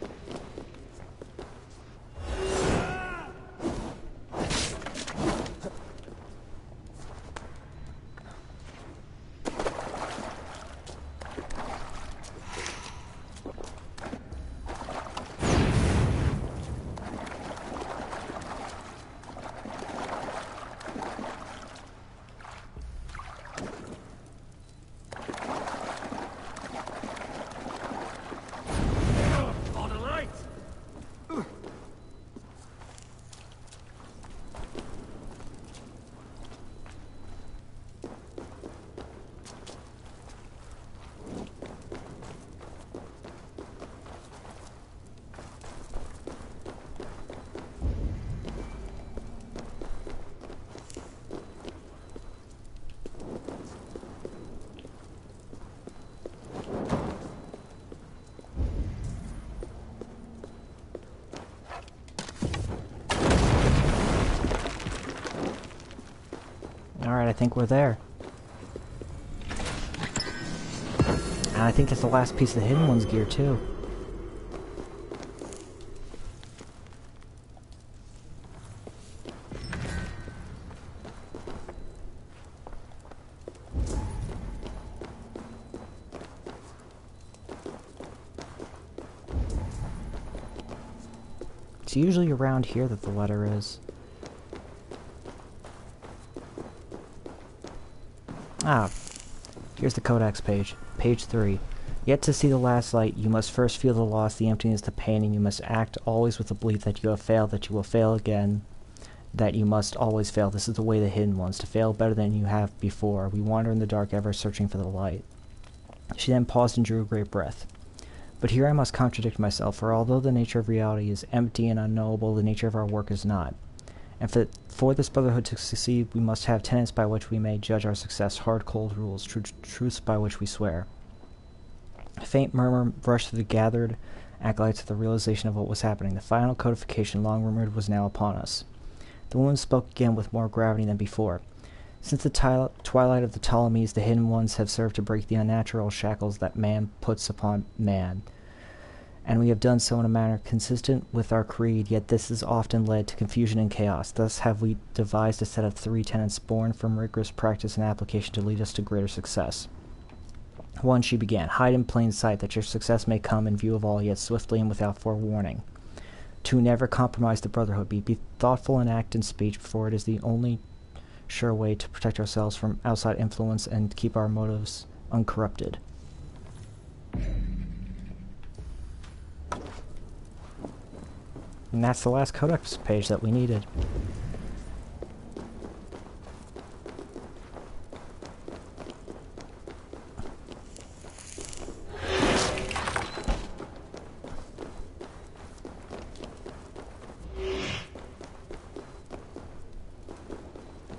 Alright, I think we're there. And I think that's the last piece of the Hidden Ones gear, too. It's usually around here that the letter is. Ah, here's the Codex page. Page 3. Yet to see the last light, you must first feel the loss, the emptiness, the pain, and you must act always with the belief that you have failed, that you will fail again, that you must always fail. This is the way of the Hidden Ones, to fail better than you have before. We wander in the dark, ever searching for the light. She then paused and drew a great breath. But here I must contradict myself, for although the nature of reality is empty and unknowable, the nature of our work is not. And for this brotherhood to succeed, we must have tenets by which we may judge our success, hard, cold rules, truths by which we swear. A faint murmur rushed through the gathered acolytes of the realization of what was happening. The final codification, long rumored, was now upon us. The woman spoke again with more gravity than before. Since the twilight of the Ptolemies, the Hidden Ones have served to break the unnatural shackles that man puts upon man, and we have done so in a manner consistent with our creed, yet this has often led to confusion and chaos. Thus have we devised a set of 3 tenets born from rigorous practice and application to lead us to greater success. 1, she began, hide in plain sight that your success may come in view of all, yet swiftly and without forewarning. 2, never compromise the brotherhood. Be thoughtful in act and speech, for it is the only sure way to protect ourselves from outside influence and keep our motives uncorrupted. And that's the last codex page that we needed.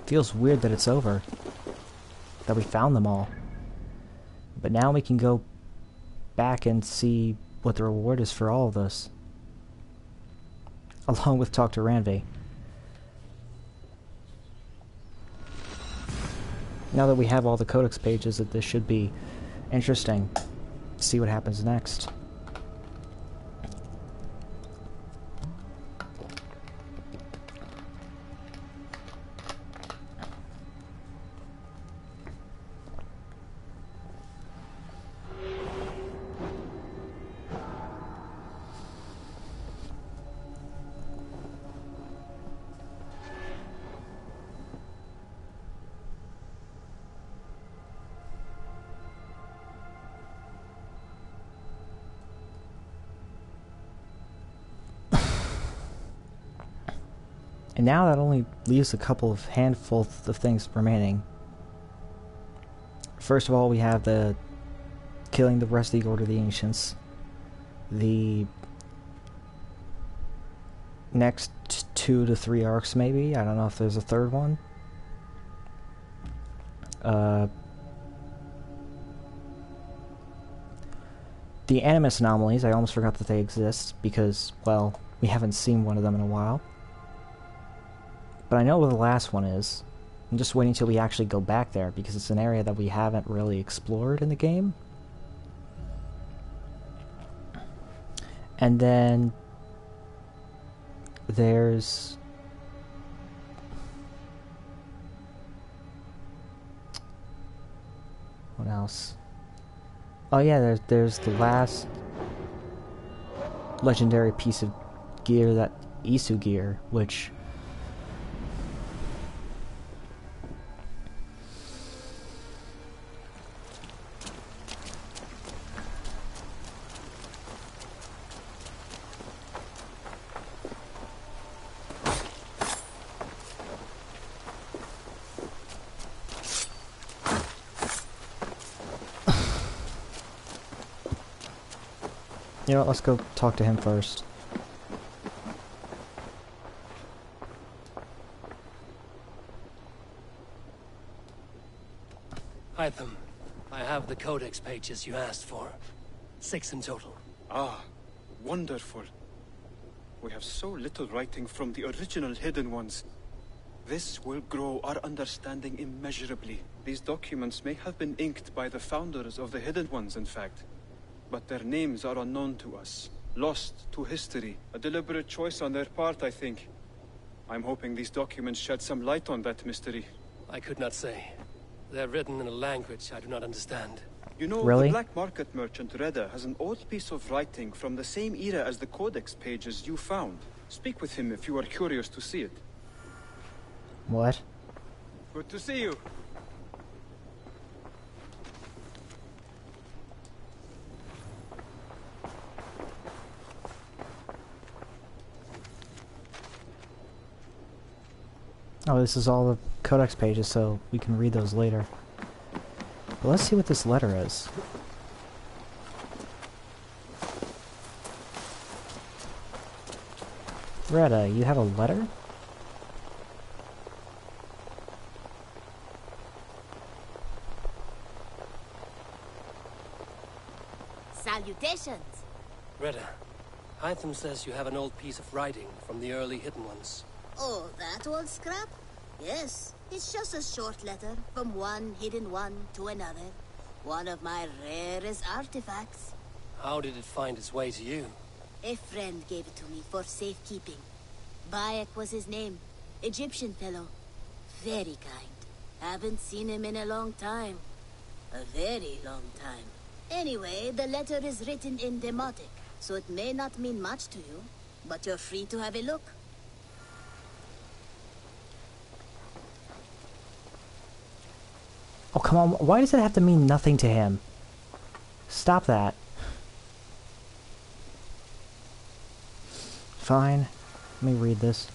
Feels weird that it's over. That we found them all. But now we can go back and see what the reward is for all of this. Along with talk to Ranvi. Now that we have all the codex pages, that this should be interesting. See what happens next. And now that only leaves a couple of handful of things remaining. First of all, we have the killing the rest of the Order of the Ancients. The next 2 to 3 arcs, maybe. I don't know if there's a third one. The Animus anomalies, I almost forgot that they exist because, well, we haven't seen one of them in a while. But I know what the last one is. I'm just waiting till we actually go back there, because it's an area that we haven't really explored in the game. And then there's what else? Oh yeah, there's the last legendary piece of gear, that Isu gear, which you know what, let's go talk to him first. Hytham, I have the codex pages you asked for. 6 in total. Ah, wonderful. We have so little writing from the original Hidden Ones. This will grow our understanding immeasurably. These documents may have been inked by the founders of the Hidden Ones, in fact. But their names are unknown to us, lost to history. A deliberate choice on their part, I think. I'm hoping these documents shed some light on that mystery. I could not say. They're written in a language I do not understand. You know, really? The black market merchant Reda has an old piece of writing from the same era as the codex pages you found. Speak with him if you are curious to see it. What? Good to see you. Oh, this is all the codex pages, so we can read those later. But let's see what this letter is. Retta, you have a letter? Salutations! Retta, Hytham says you have an old piece of writing from the early Hidden Ones. Oh, that old scrap? Yes, it's just a short letter from one hidden one to another. One of my rarest artifacts. How did it find its way to you? A friend gave it to me for safekeeping. Bayek was his name. Egyptian fellow. Very kind. Haven't seen him in a long time. A very long time. Anyway, the letter is written in Demotic, so it may not mean much to you, but you're free to have a look. Oh, come on. Why does it have to mean nothing to him? Stop that. Fine. Let me read this.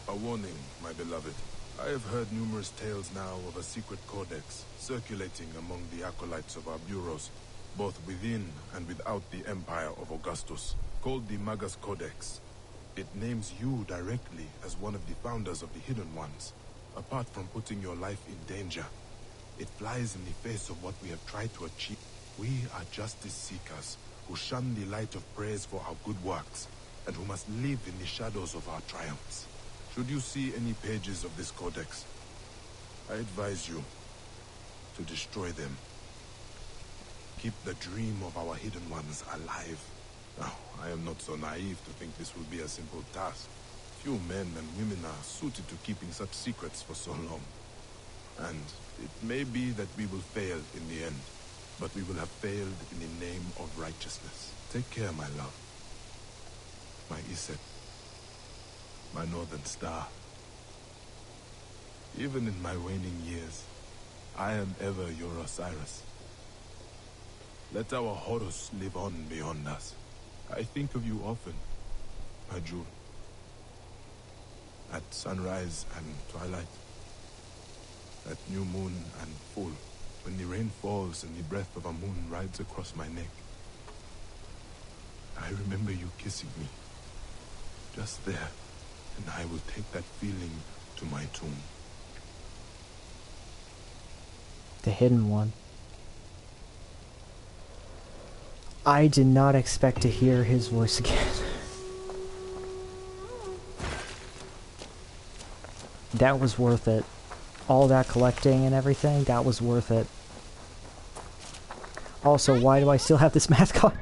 A warning, my beloved. I have heard numerous tales now of a secret codex circulating among the acolytes of our bureaus, both within and without the Empire of Augustus, called the Magus Codex. It names you directly as one of the founders of the Hidden Ones. Apart from putting your life in danger, it flies in the face of what we have tried to achieve. We are justice seekers who shun the light of praise for our good works, and who must live in the shadows of our triumphs. Should you see any pages of this codex, I advise you to destroy them. Keep the dream of our Hidden Ones alive. Now, I am not so naive to think this will be a simple task. Few men and women are suited to keeping such secrets for so long. And it may be that we will fail in the end, but we will have failed in the name of righteousness. Take care, my love. My Iset. My northern star. Even in my waning years, I am ever your Osiris. Let our Horus live on beyond us. I think of you often, my jewel. At sunrise and twilight. At new moon and full. When the rain falls and the breath of a moon rides across my neck. I remember you kissing me. Just there. And I will take that feeling to my tomb. The Hidden One. I did not expect to hear his voice again. That was worth it. All that collecting and everything, that was worth it. Also, why do I still have this mascot?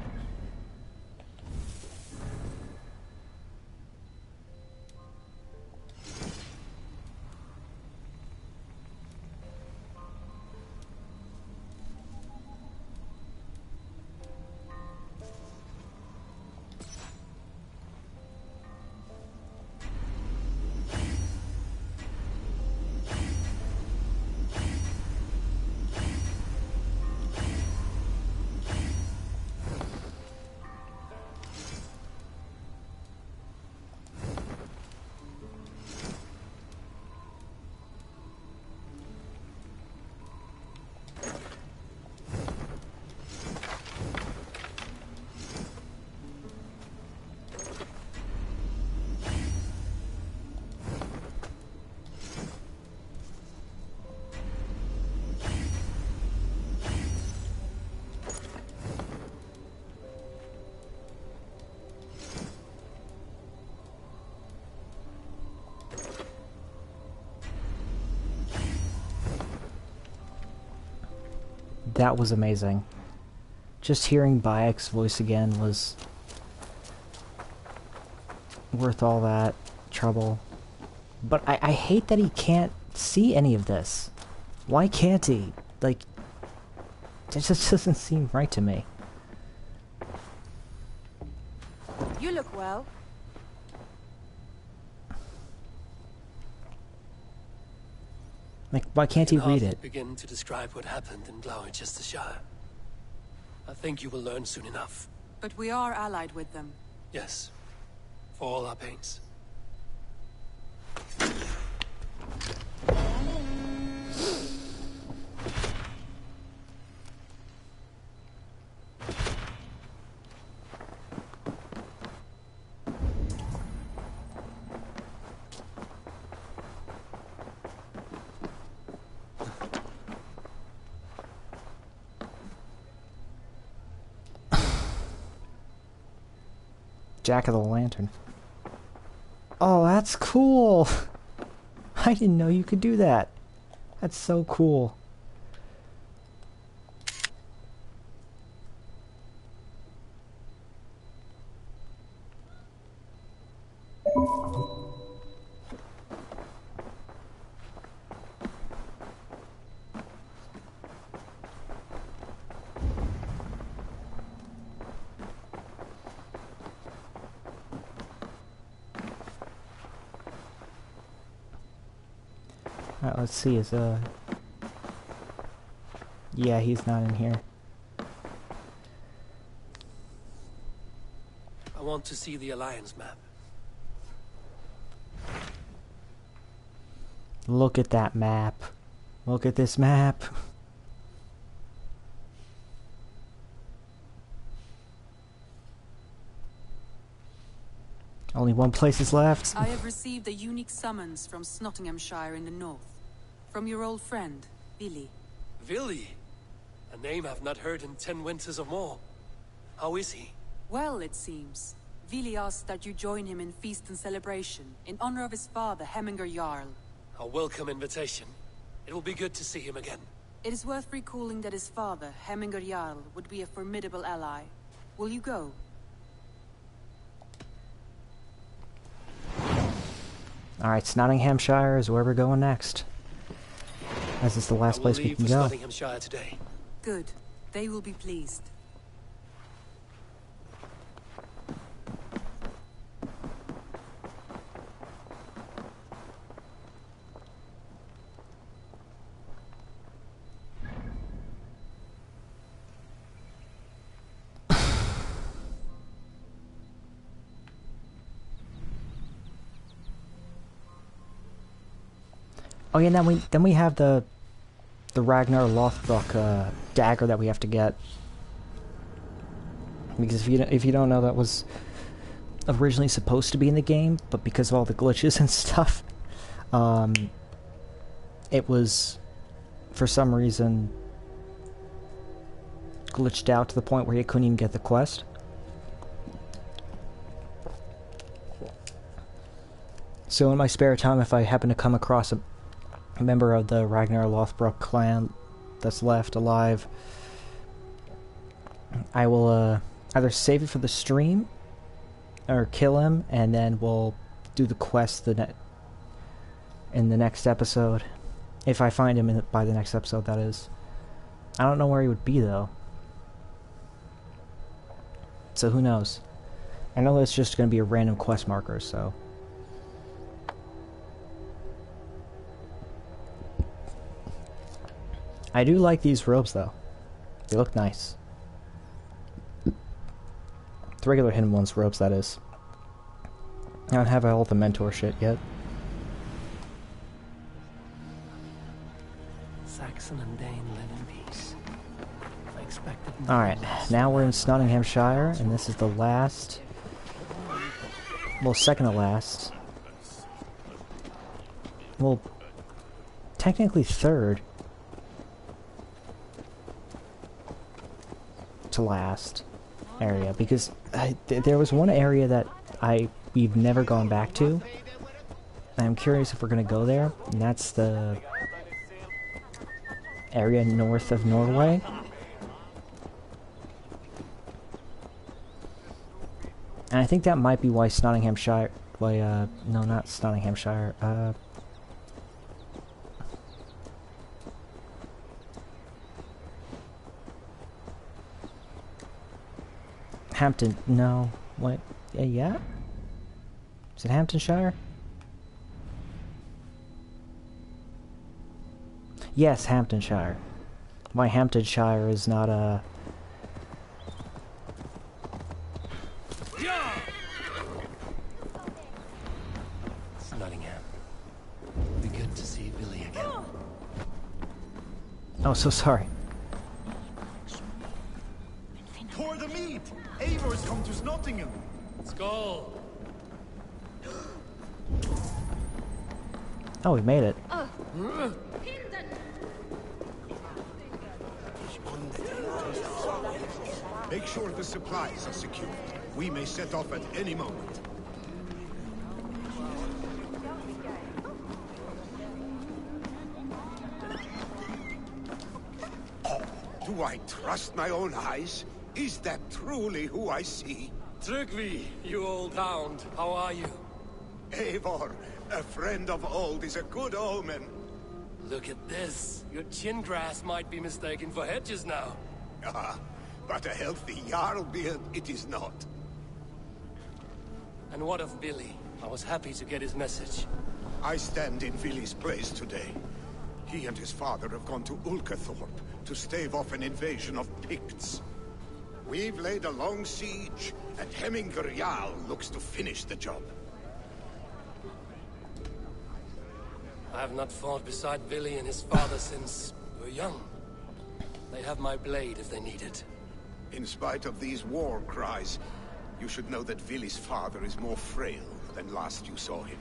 That was amazing. Just hearing Bayek's voice again was worth all that trouble. But I hate that he can't see any of this. Why can't he? Like, it just doesn't seem right to me. You look well. Like, why can't he read it? Begin to describe what happened in Glowecesterscire. I think you will learn soon enough. But we are allied with them. Yes. For all our pains. Jack of the Lantern. Oh, that's cool! I didn't know you could do that. That's so cool. Alright, let's see, yeah, he's not in here. I want to see the Alliance map. Look at that map. Look at this map. Only one place is left. I have received a unique summons from Nottinghamshire in the north. From your old friend, Billy. Billy? A name I've not heard in 10 winters or more. How is he? Well, it seems. Vili asked that you join him in feast and celebration, in honor of his father, Hemminger Jarl. A welcome invitation. It will be good to see him again. It is worth recalling that his father, Hemminger Jarl, would be a formidable ally. Will you go? Alright, Nottinghamshire is where we're going next. As it's the last place we can go. Nottinghamshire today. Good. They will be pleased. Oh yeah, then we have the Ragnar Lothbrok dagger that we have to get. Because if you don't know, that was originally supposed to be in the game, but because of all the glitches and stuff, it was for some reason glitched out to the point where you couldn't even get the quest. So in my spare time, if I happen to come across a member of the Ragnar Lothbrok clan that's left alive, I will either save it for the stream or kill him, and then we'll do the quest in the next episode. If I find him by the next episode, that is. I don't know where he would be though, so who knows. I know it's just going to be a random quest marker, so I do like these robes, though. They look nice. The regular Hidden Ones robes, that is. I don't have all the mentor shit yet. Saxon and Dane live in peace. I expected. Alright, now we're in Nottinghamshire, and this is the last... well, second to last. Well, technically third to last area, because there was one area that we've never gone back to. I'm curious if we're gonna go there, and that's the area north of Norway. And I think that might be why Nottinghamshire, no, not Nottinghamshire, Hampton, no, what, yeah? Is it Hamptonshire? Yes, Hamptonshire. Why Hamptonshire is not a... It's Nottingham. It'll be good to see Billy again. Oh, so sorry. Pour the meat! Eivor's come to Nottingham! Skull! Oh, we made it. Make sure the supplies are secure. We may set off at any moment. Do I trust my own eyes? Is that truly who I see? Tryggvi, you old hound, how are you? Eivor, a friend of old is a good omen. Look at this. Your chin grass might be mistaken for hedges now. Ah, but a healthy Jarl beard it is not. And what of Billy? I was happy to get his message. I stand in Vili's place today. He and his father have gone to Ulkathorpe to stave off an invasion of Picts. We've laid a long siege, and Hemminger Jarl looks to finish the job. I have not fought beside Billy and his father since we were young. They have my blade if they need it. In spite of these war cries, you should know that Vili's father is more frail than last you saw him.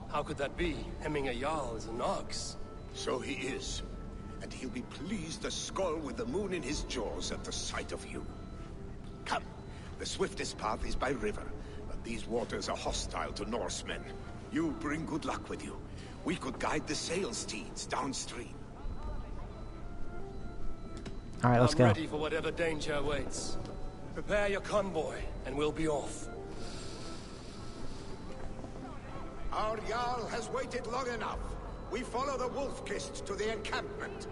How could that be? Hemminger Jarl is an ox. So he is. And he'll be pleased as Skull with the moon in his jaws at the sight of you. Come, the swiftest path is by river, but these waters are hostile to Norsemen. You bring good luck with you. We could guide the sail steeds downstream. Alright, let's go. I'm ready for whatever danger awaits. Prepare your convoy, and we'll be off. Our Jarl has waited long enough. We follow the Wolf-Kist to the encampment.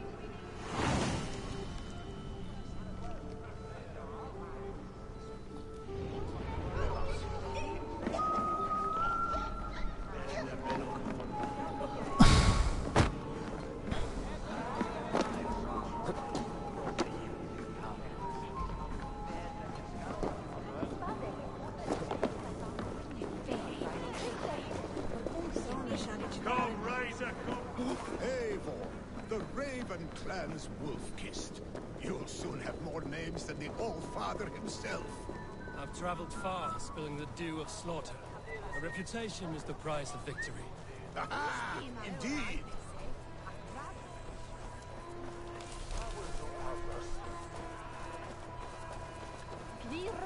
Eivor, the Raven Clan's Wolf-Kist. You'll soon have more names than the All-Father himself. I've traveled far, spilling the dew of slaughter. A reputation is the price of victory. Aha! Indeed!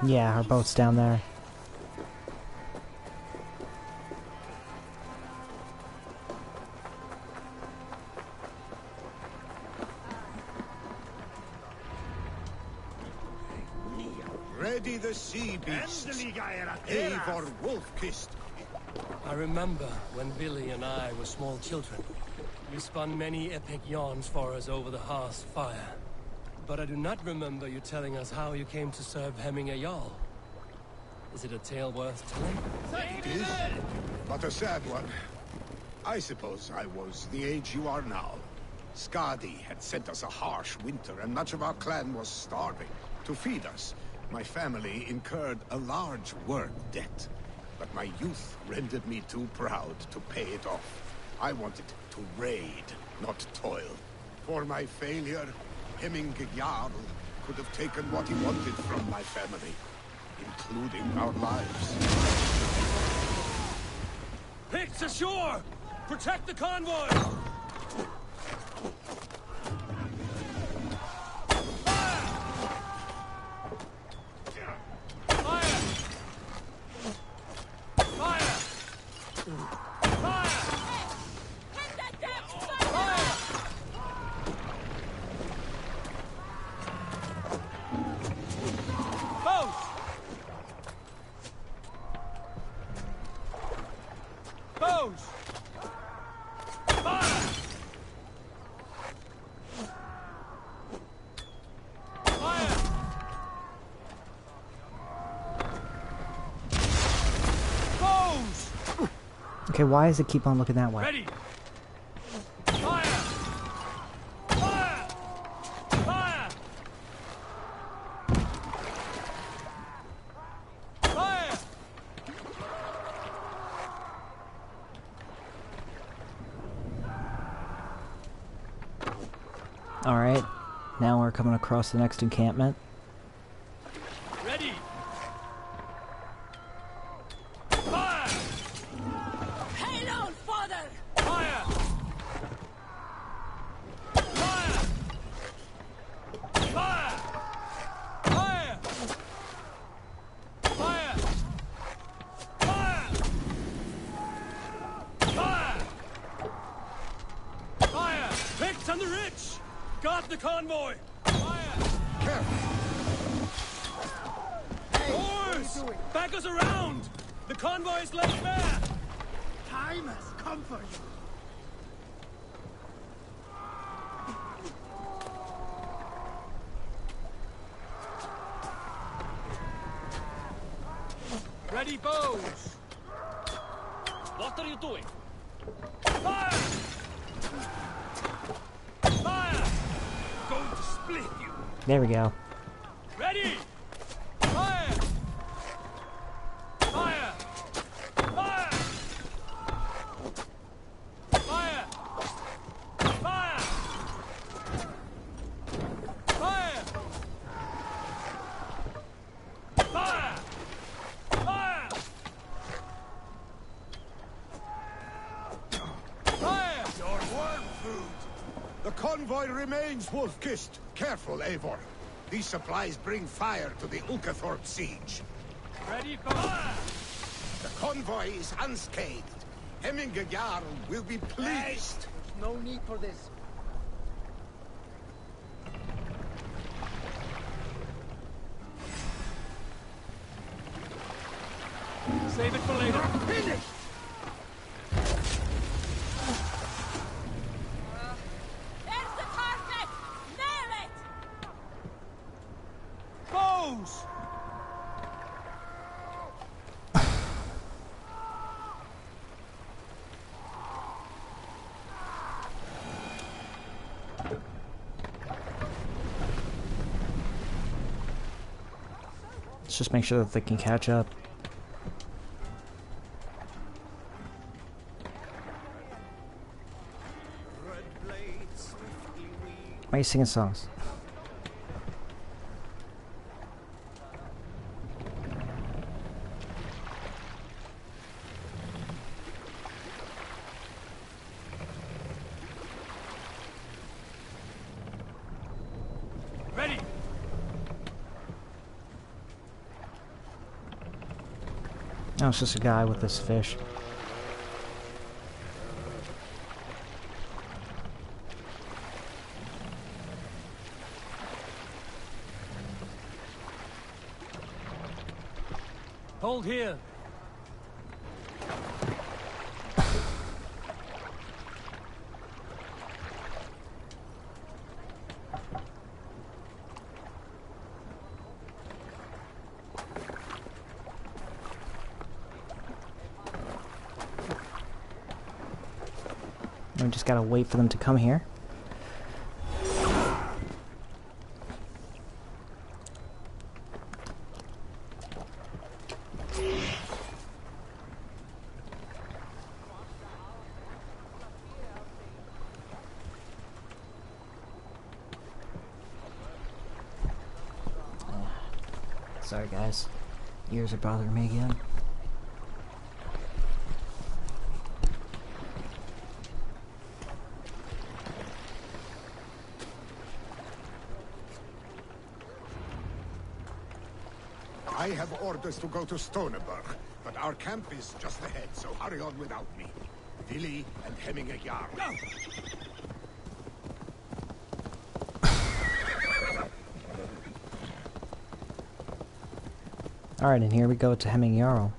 Yeah, our boat's down there. Ready the sea beasts. Eivor Wolf-Kist. I remember when Billy and I were small children. You spun many epic yarns for us over the hearth's fire. But I do not remember you telling us how you came to serve Hemminger Jarl. Is it a tale worth telling? It is, but a sad one. I suppose I was the age you are now. Skadi had sent us a harsh winter, and much of our clan was starving. To feed us, my family incurred a large work debt. But my youth rendered me too proud to pay it off. I wanted to raid, not toil. For my failure, Hemminger Jarl could have taken what he wanted from my family, including our lives. Picts ashore! Protect the convoy! Okay, why does it keep on looking that way? Ready! Fire! Fire! Fire! Fire! Alright, now we're coming across the next encampment. Ready! On the ridge! Guard the convoy! Fire! Oars! Back us around! The convoy is left bare! time has come for you. Ready, bows! What are you doing? Fire! Fire! Going to split you. There we go. Ready! Fire! Fire! Fire! Fire! Fire! Fire! Fire! Fire! Fire! Your worm food. The convoy remains wolf-kissed. Careful, Eivor. These supplies bring fire to the Ulkathorpe siege. Ready for fire! The convoy is unscathed. Hemminger Jarl will be pleased. There's no need for this. Save it for later. Finished! There's the carpet! Nail it! Bows! Let's just make sure that they can catch up. Why are you singing songs? Ready! No, it's just a guy with this fish. Hold here. We just gotta wait for them to come here. Sorry guys, ears are bothering me again. I have orders to go to Stoneberg, but our camp is just ahead, so hurry on without me. Vili and Hemminger Jarl. Alright, and here we go to Hemming Jarl.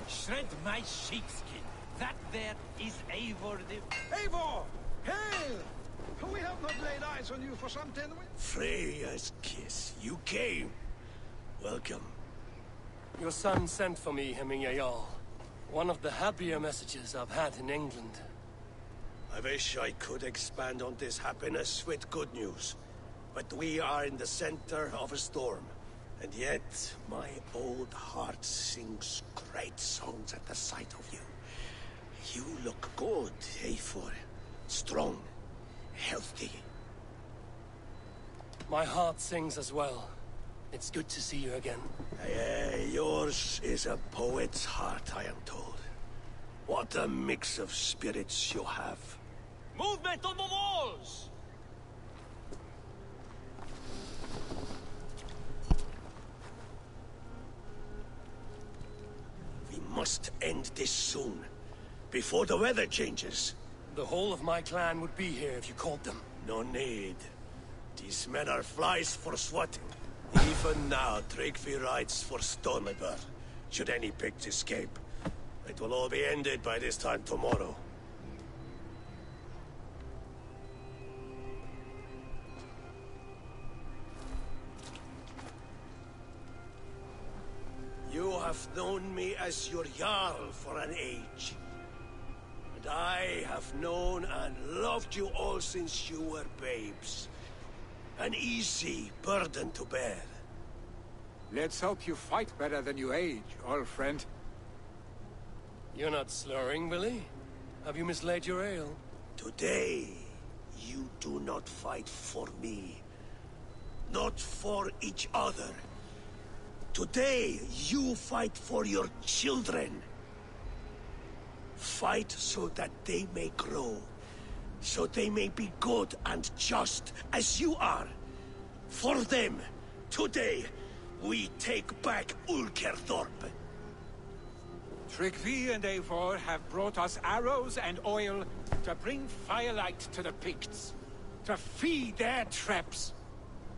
Shred my sheepskin. That there is Eivor the... Eivor! Hail! We have not laid eyes on you for some 10 weeks. Freya's kiss. You came. Welcome. Your son sent for me, Hemminger Jarl. One of the happier messages I've had in England. I wish I could expand on this happiness with good news. But we are in the center of a storm. And yet, my old heart sings great songs at the sight of you. You look good, Eivor. Strong, healthy. My heart sings as well. It's good to see you again. Yours is a poet's heart, I am told. What a mix of spirits you have. Movement on the walls! We must end this soon, before the weather changes. The whole of my clan would be here if you called them. No need. These men are flies for swatting. Even now, Tryggvi rides for Stormriver, should any Picts escape. It will all be ended by this time tomorrow. You have known me as your Jarl for an age. And I have known and loved you all since you were babes. An easy burden to bear. Let's hope you fight better than you age, old friend. You're not slurring, Billy? Have you mislaid your ale? Today, you do not fight for me. Not for each other. Today, you fight for your children. Fight so that they may grow. So they may be good and just as you are. For them, today, we take back Ulkerthorpe. Tryggvi and Eivor have brought us arrows and oil to bring firelight to the Picts, to feed their traps.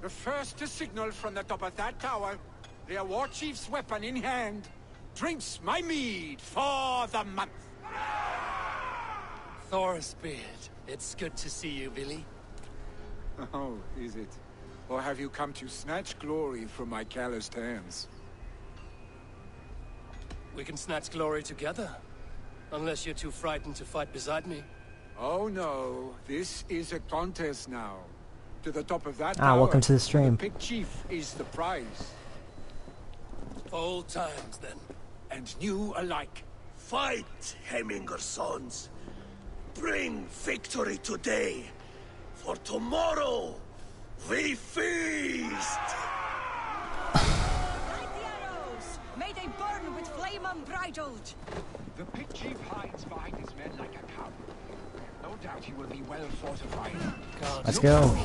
The first to signal from the top of that tower, their war chief's weapon in hand, drinks my mead for the month. Thorsbeard, it's good to see you, Billy. Oh, is it? Or have you come to snatch glory from my calloused hands? We can snatch glory together. Unless you're too frightened to fight beside me. Oh no, this is a contest now. To the top of that tower, welcome to the stream. The Pict Chief is the prize. Old times, then. And new alike. Fight, Hemminger sons. Bring victory today. For tomorrow, we feast! Light the arrows! May they burn with flame unbridled! The Pict Chief hides behind his men like a coward. No doubt he will be well fortified. Let's go.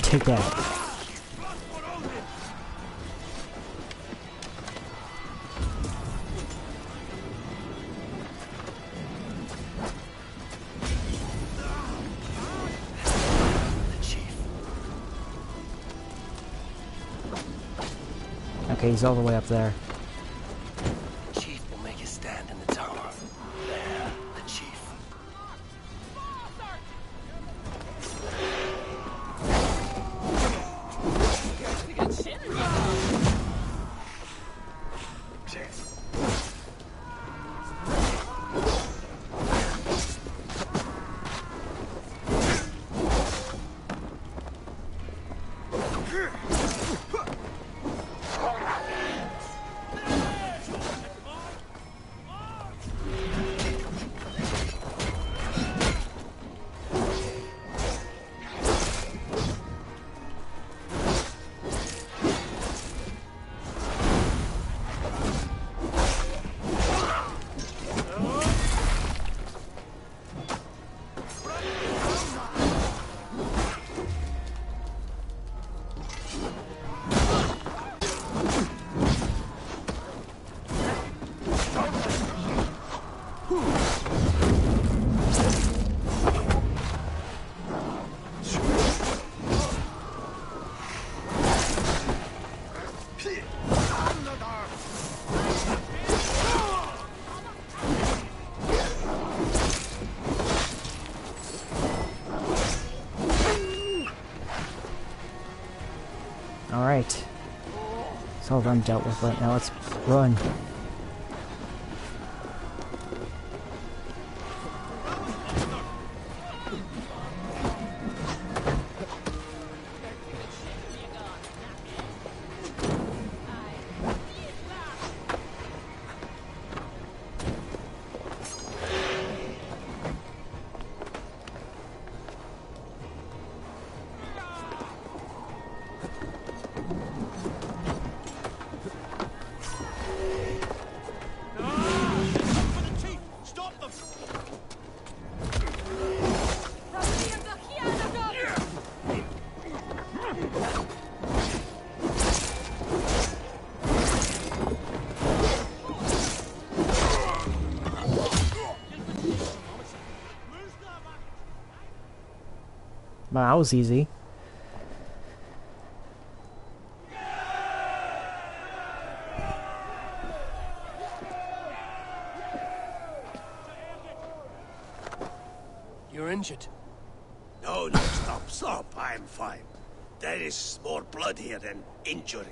Take that. Okay, he's all the way up there. Chief will make his stand in the tower. There, the chief. It's all done dealt with right now. Let's run. Wow, that was easy. You're injured. No, stop. I'm fine. There is more blood here than injury.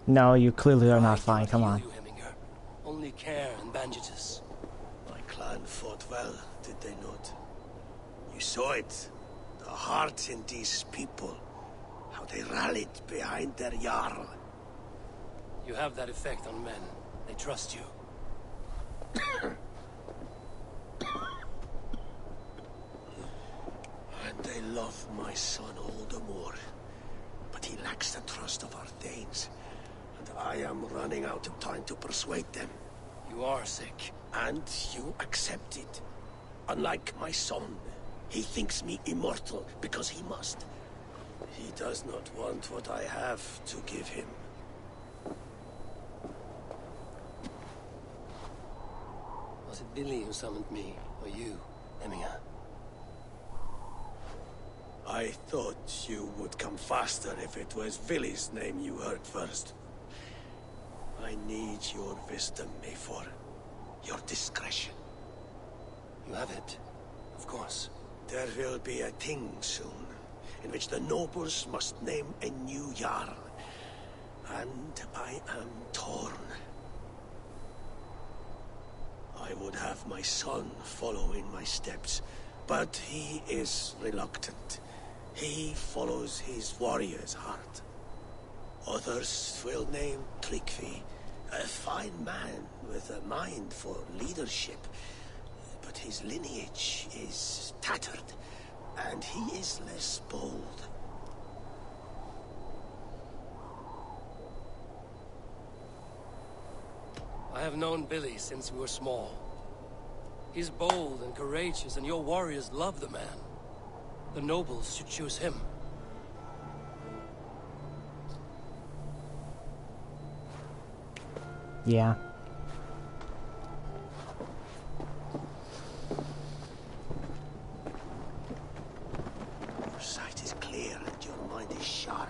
No, you clearly are not fine. Come on. Only care and bandages. My clan fought well, did they not? You saw it. The heart in these people. How they rallied behind their Jarl. You have that effect on men. They trust you. And they love my son all the more. But he lacks the trust of our Thanes. And I am running out of time to persuade them. You are sick. And you accept it. Unlike my son, he thinks me immortal because he must. He does not want what I have to give him. Was it Billy who summoned me, or you, Eminger? I thought you would come faster if it was Villy's name you heard first. I need your wisdom, Eivor. Your discretion. You have it, of course. There will be a thing soon, in which the nobles must name a new Jarl. And I am torn. I would have my son follow in my steps, but he is reluctant. He follows his warrior's heart. Others will name Tryggvi, a fine man with a mind for leadership. But his lineage is tattered, and he is less bold. I have known Billy since we were small. He's bold and courageous, and your warriors love the man. The nobles should choose him. Yeah. Your sight is clear and your mind is sharp.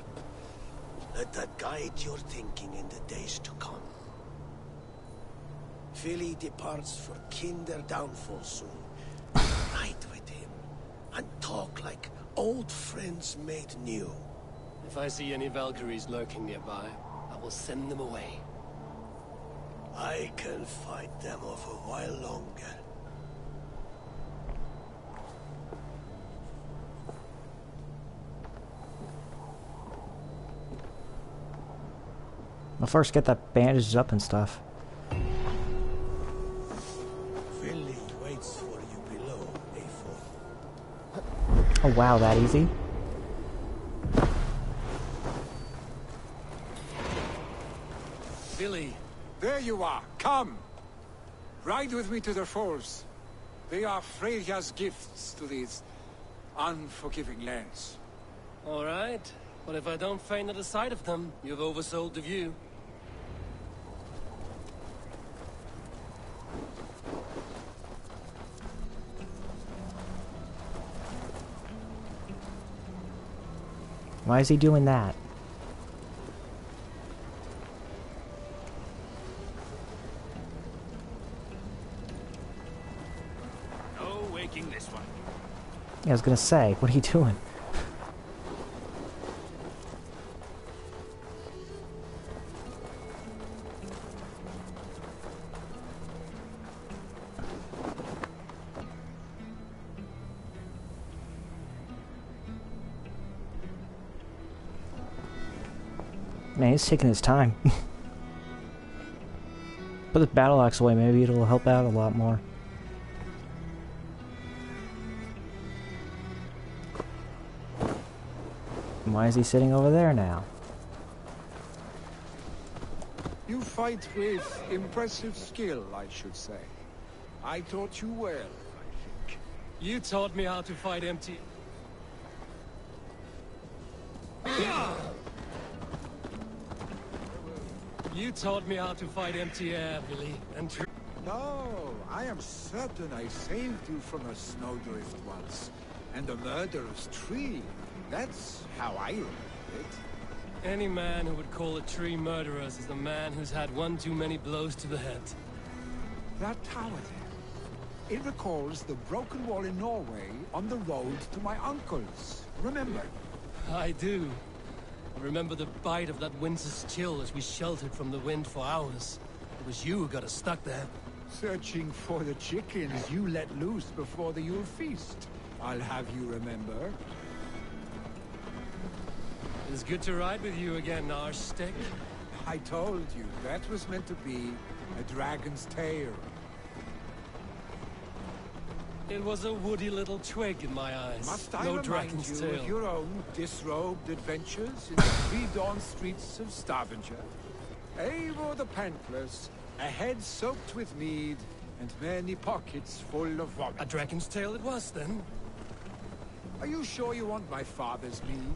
Let that guide your thinking in the days to come. Vili departs for Kinder downfall soon. Ride with him and talk like old friends made new. If I see any Valkyries lurking nearby, I will send them away. I can fight them off a while longer. I'll first get that bandages up and stuff. Vili waits for you below, Eivor. Oh wow, that easy? Billy. There you are. Come. Ride with me to the falls. They are Freya's gifts to these unforgiving lands. All right. But if I don't faint at the sight of them, you've oversold the view. Why is he doing that? No waking this one. Yeah, I was gonna say, what are you doing? Man, he's taking his time. Put the battle axe away, maybe it'll help out a lot more. Why is he sitting over there now? You fight with impressive skill, I should say. I taught you well, I think. You taught me how to fight empty... You taught me how to fight empty air, Billy, and... No, I am certain I saved you from a snowdrift once. And a murderous tree. That's how I remember it. Any man who would call a tree murderous is the man who's had one too many blows to the head. That tower there. It recalls the broken wall in Norway on the road to my uncle's. Remember? I do. I remember the bite of that winter's chill as we sheltered from the wind for hours. It was you who got us stuck there. Searching for the chickens you let loose before the Yule feast. I'll have you remember. It's good to ride with you again, Arstick. I told you, that was meant to be a dragon's tale. It was a woody little twig in my eyes. Must I no remind dragon's you tail. of your own disrobed adventures in the pre-dawn streets of Stavanger? Eivor the Pantless, a head soaked with mead, and many pockets full of vomit. A dragon's tail it was, then? Are you sure you want my father's mead?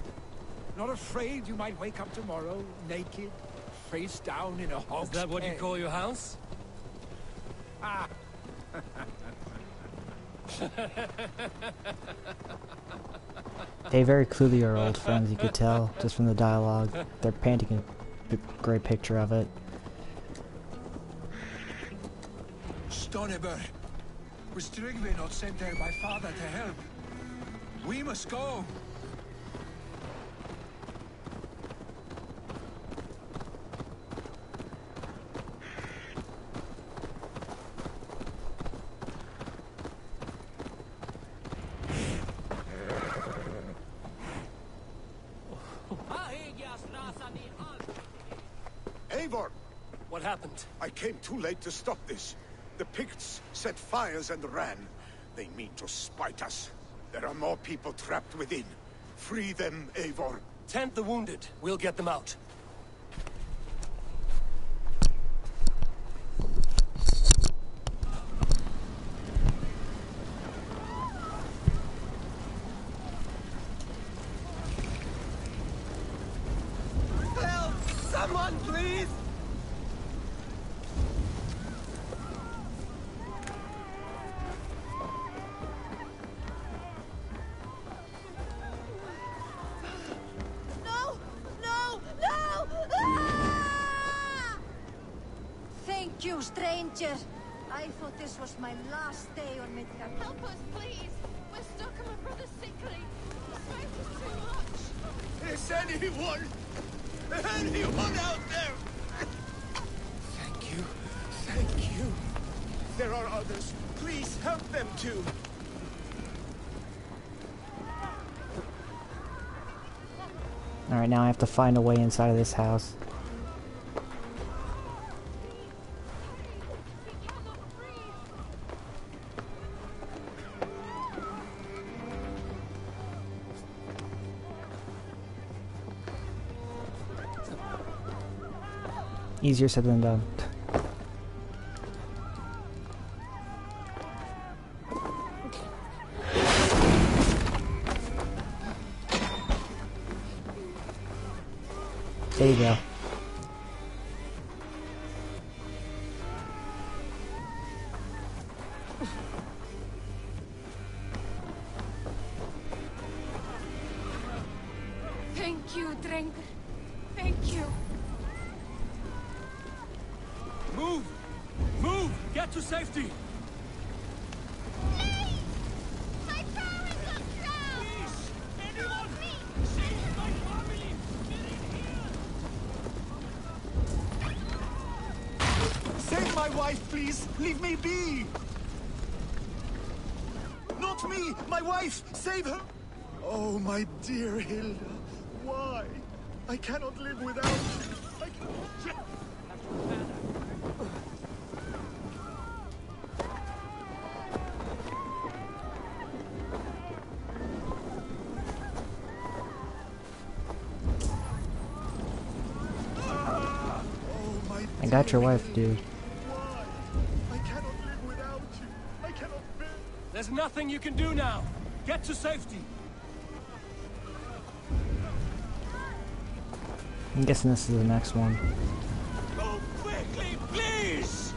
Not afraid you might wake up tomorrow, naked, face down in a hog's Is that what you pen? call your house? Ah! They very clearly are old friends, you could tell, just from the dialogue. They're painting a great picture of it. Stonebur, was Tryggve not sent there by father to help? We must go! Eivor! What happened? I came too late to stop this. The Picts set fires and ran. They mean to spite us. There are more people trapped within. Free them, Eivor. Tend the wounded. We'll get them out. Help! Someone, please! No! No! No! Ah! Thank you, stranger. I thought this was my last day on Midgard. Help us, please! We're stuck and my brother's sickly. The smoke is too much. Is anyone out there? Thank you. Thank you. There are others. Please help them too. Alright, now I have to find a way inside of this house. Easier said than done. There you go. Thank you, Drenker. Thank you. Move! Move! Get to safety! My parents are drowned! Anyone! Save my family! Save my wife, please! Leave me be! Not me! My wife! Save her! Oh, my dear Hilda. Why? I cannot live without you. I got your wife, dude. I cannot live without you. I cannot bear. There's nothing you can do now. Get to safety. I'm guessing this is the next one. Go quickly, please!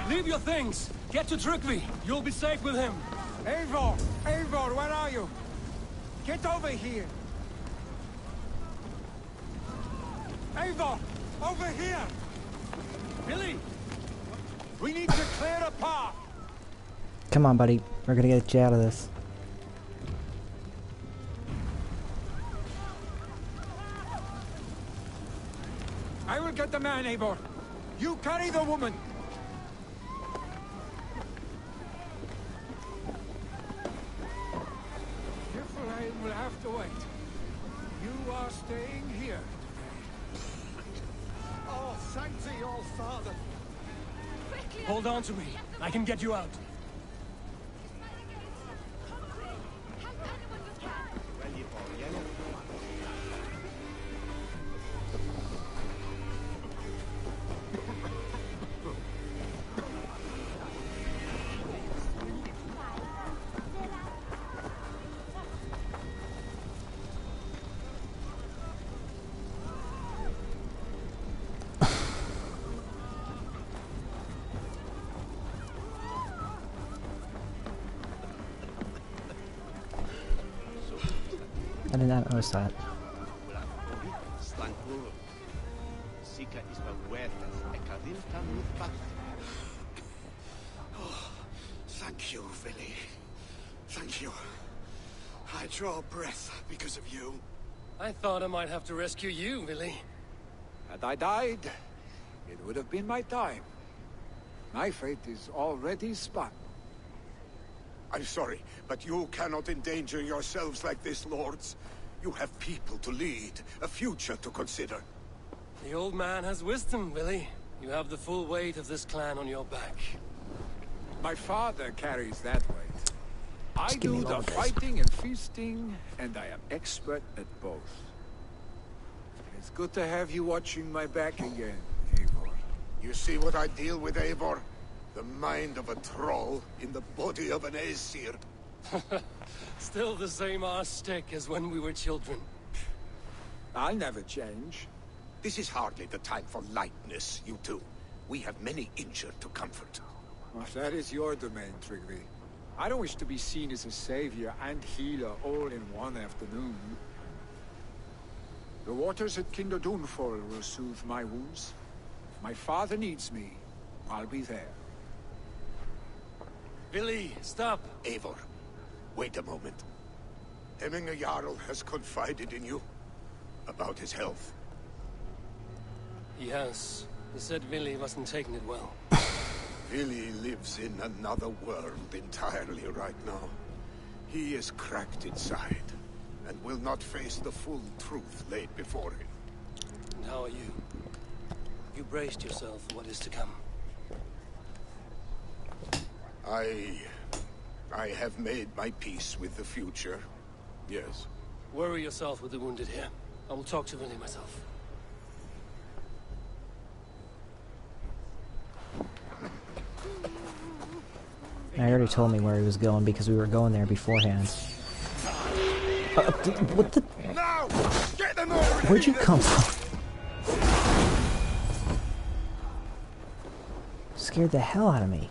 Leave your things. Get to Tryggvi. You'll be safe with him. Eivor! Eivor, where are you? Get over here! Eivor! Over here! Billy! We need to clear a path! Come on, buddy. We're gonna get you out of this. I will get the man, Eivor. You carry the woman. Niflheim will have to wait. You are staying here. Oh, thank thee, all father. Hold on to me. I can get you out. I did not notice that. Oh, thank you, Vili. Thank you. I draw breath because of you. I thought I might have to rescue you, Billy. Had I died, it would have been my time. My fate is already spun. I'm sorry, but you cannot endanger yourselves like this, lords. You have people to lead, a future to consider. The old man has wisdom, Billy. You have the full weight of this clan on your back. My father carries that weight. I Just give me do all the of this. fighting and feasting, and I am expert at both. It's good to have you watching my back again, Eivor. You see what I deal with, Eivor? The mind of a troll in the body of an Aesir. Still the same arse stick as when we were children. I'll never change. This is hardly the time for lightness, you two. We have many injured to comfort. Well, that is your domain, Tryggvi. I don't wish to be seen as a savior and healer all in one afternoon. The waters at Kinder Dunfall will soothe my wounds. My father needs me. I'll be there. Billy, stop! Eivor, wait a moment. Hemminger Jarl has confided in you about his health. He has. He said Billy wasn't taking it well. Billy lives in another world entirely right now. He is cracked inside, and will not face the full truth laid before him. And how are you? You braced yourself for what is to come. I have made my peace with the future. Yes. Worry yourself with the wounded here. I will talk to Billy myself. I already told me where he was going because we were going there beforehand. What the? Now! Get them over! Where'd you come from? Scared the hell out of me.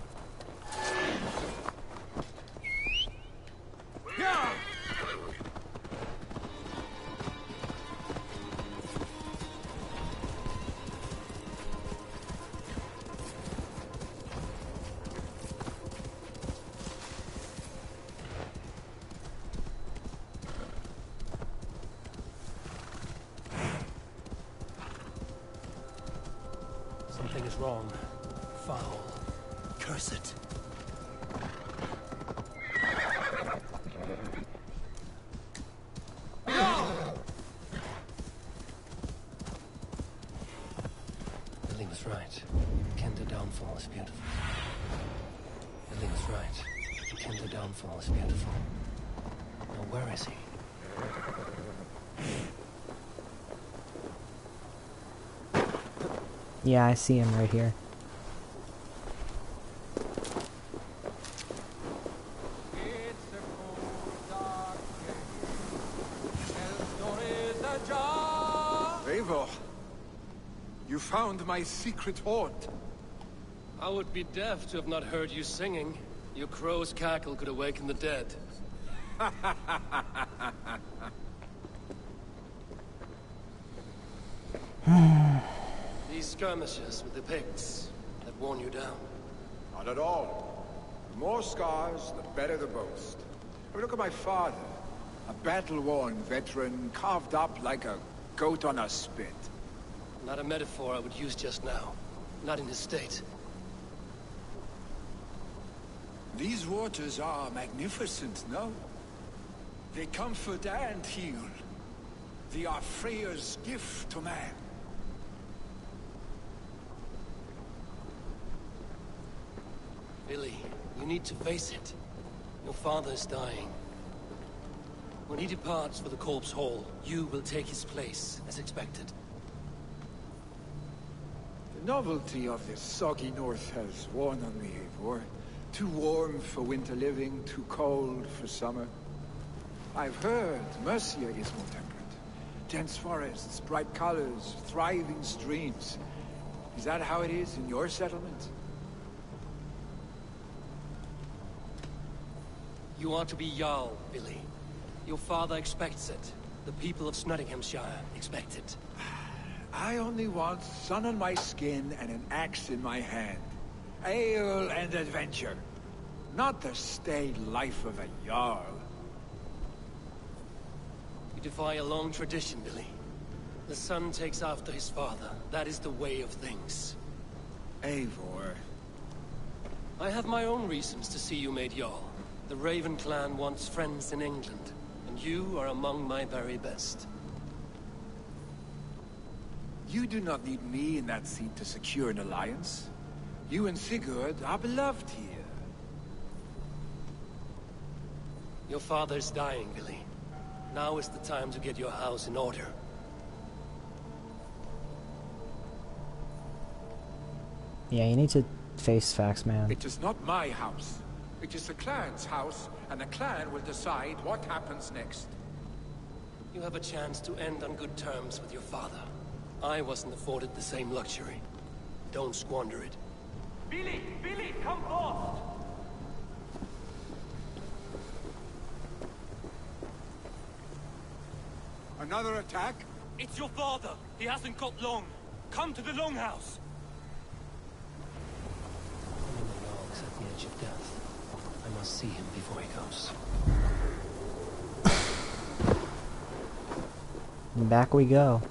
Something is wrong. Foul. Curse it. right. Kender downfall is beautiful. Billy was right. Kender downfall is beautiful. Now where is he? Yeah, I see him right here. Eivor, you found my secret haunt. I would be deaf to have not heard you singing. Your crow's cackle could awaken the dead. These skirmishes with the Picts that worn you down. Not at all. The more scars, the better the boast. I mean, look at my father. A battle-worn veteran, carved up like a goat on a spit. Not a metaphor I would use just now. Not in his state. These waters are magnificent, no? They comfort and heal. They are Freya's gift to man. Billy, you need to face it. Your father is dying. When he departs for the Corpse Hall, you will take his place, as expected. The novelty of this soggy north has worn on me, Eivor. Too warm for winter living, too cold for summer. I've heard Mercia is more temperate. Dense forests, bright colors, thriving streams. Is that how it is in your settlement? You are to be Jarl, Billy. Your father expects it. The people of Nottinghamshire expect it. I only want sun on my skin and an axe in my hand. Ale and adventure. Not the staid life of a Jarl. You defy a long tradition, Billy. The son takes after his father. That is the way of things. Eivor. I have my own reasons to see you made Jarl. The Raven clan wants friends in England, and you are among my very best. You do not need me in that seat to secure an alliance. You and Sigurd are beloved here. Your father's dying, Billy. Now is the time to get your house in order. Yeah, you need to face facts, man. It is not my house. It is the clan's house, and the clan will decide what happens next. You have a chance to end on good terms with your father. I wasn't afforded the same luxury. Don't squander it. Billy! Billy, come forth! Another attack? It's your father! He hasn't got long! Come to the Longhouse! The Jarl is at the edge of death. I must see him before he goes. And back we go.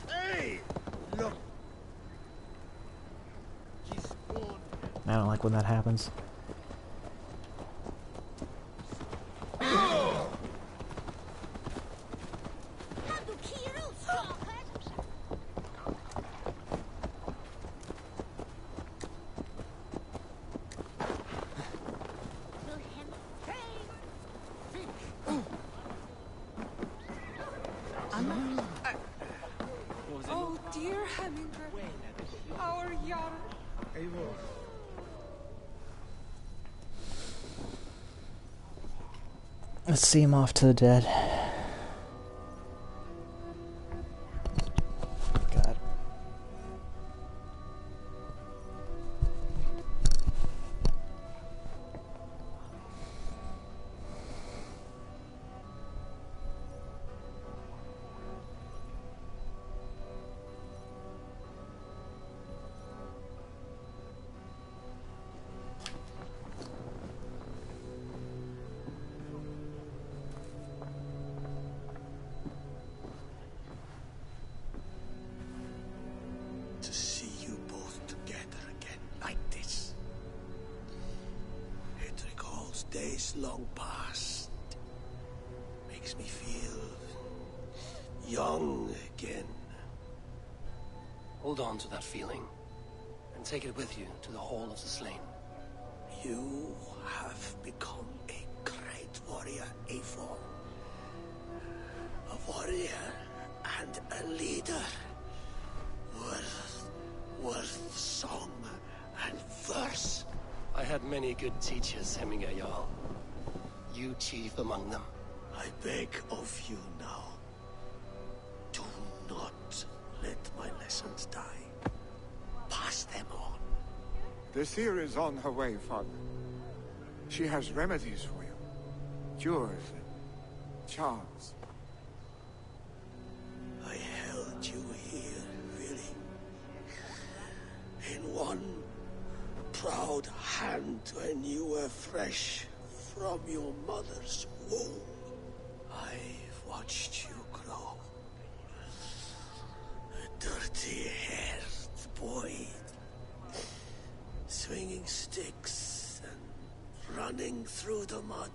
Hey! Look! I don't like when that happens. Oh, dear Heminger, our Jarl. Let's see him off to the dead. God. long past makes me feel young again. Hold on to that feeling, and take it with you to the Hall of the Slain. You have become a great warrior, Eivor. A warrior and a leader. Worth song and verse. I had many good teachers, Hemminger Jarl. You chief among them. I beg of you now, do not let my lessons die. Pass them on. The seer is on her way, Father. She has remedies for you. Cures and charms. I held you here, really. In one proud hand when you were fresh from your mother's womb. I've watched you grow. A dirty-haired boy, swinging sticks and running through the mud,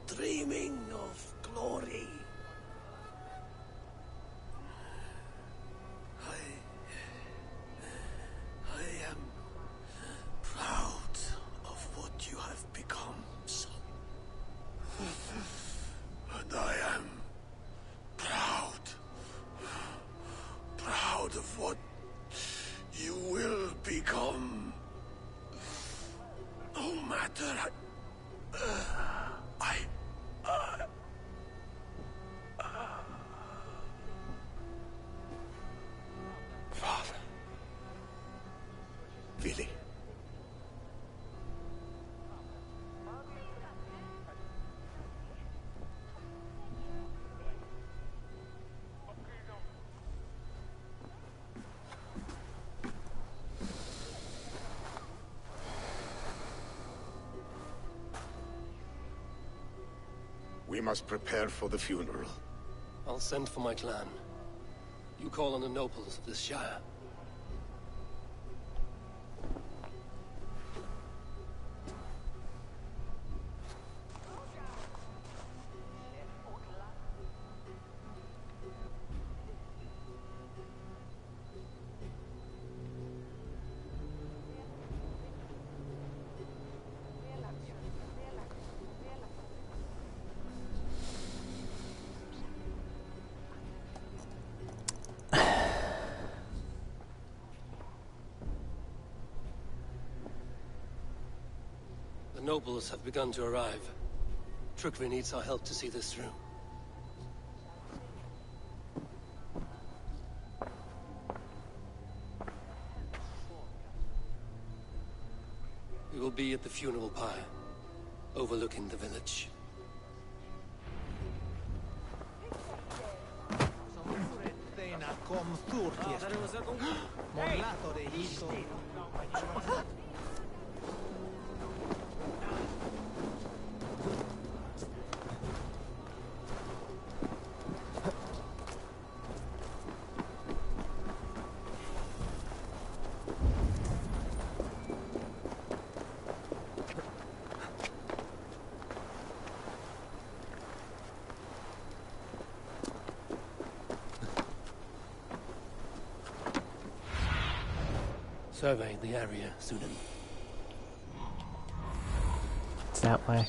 dreaming of glory. I am proud of what you have become, son. And I am proud of what you will become. No matter Father. Really? We must prepare for the funeral. I'll send for my clan. You call on the nobles of this shire. The nobles have begun to arrive. Trukri needs our help to see this through. We will be at the funeral pyre, overlooking the village. Survey the area, Sudan. It's that way.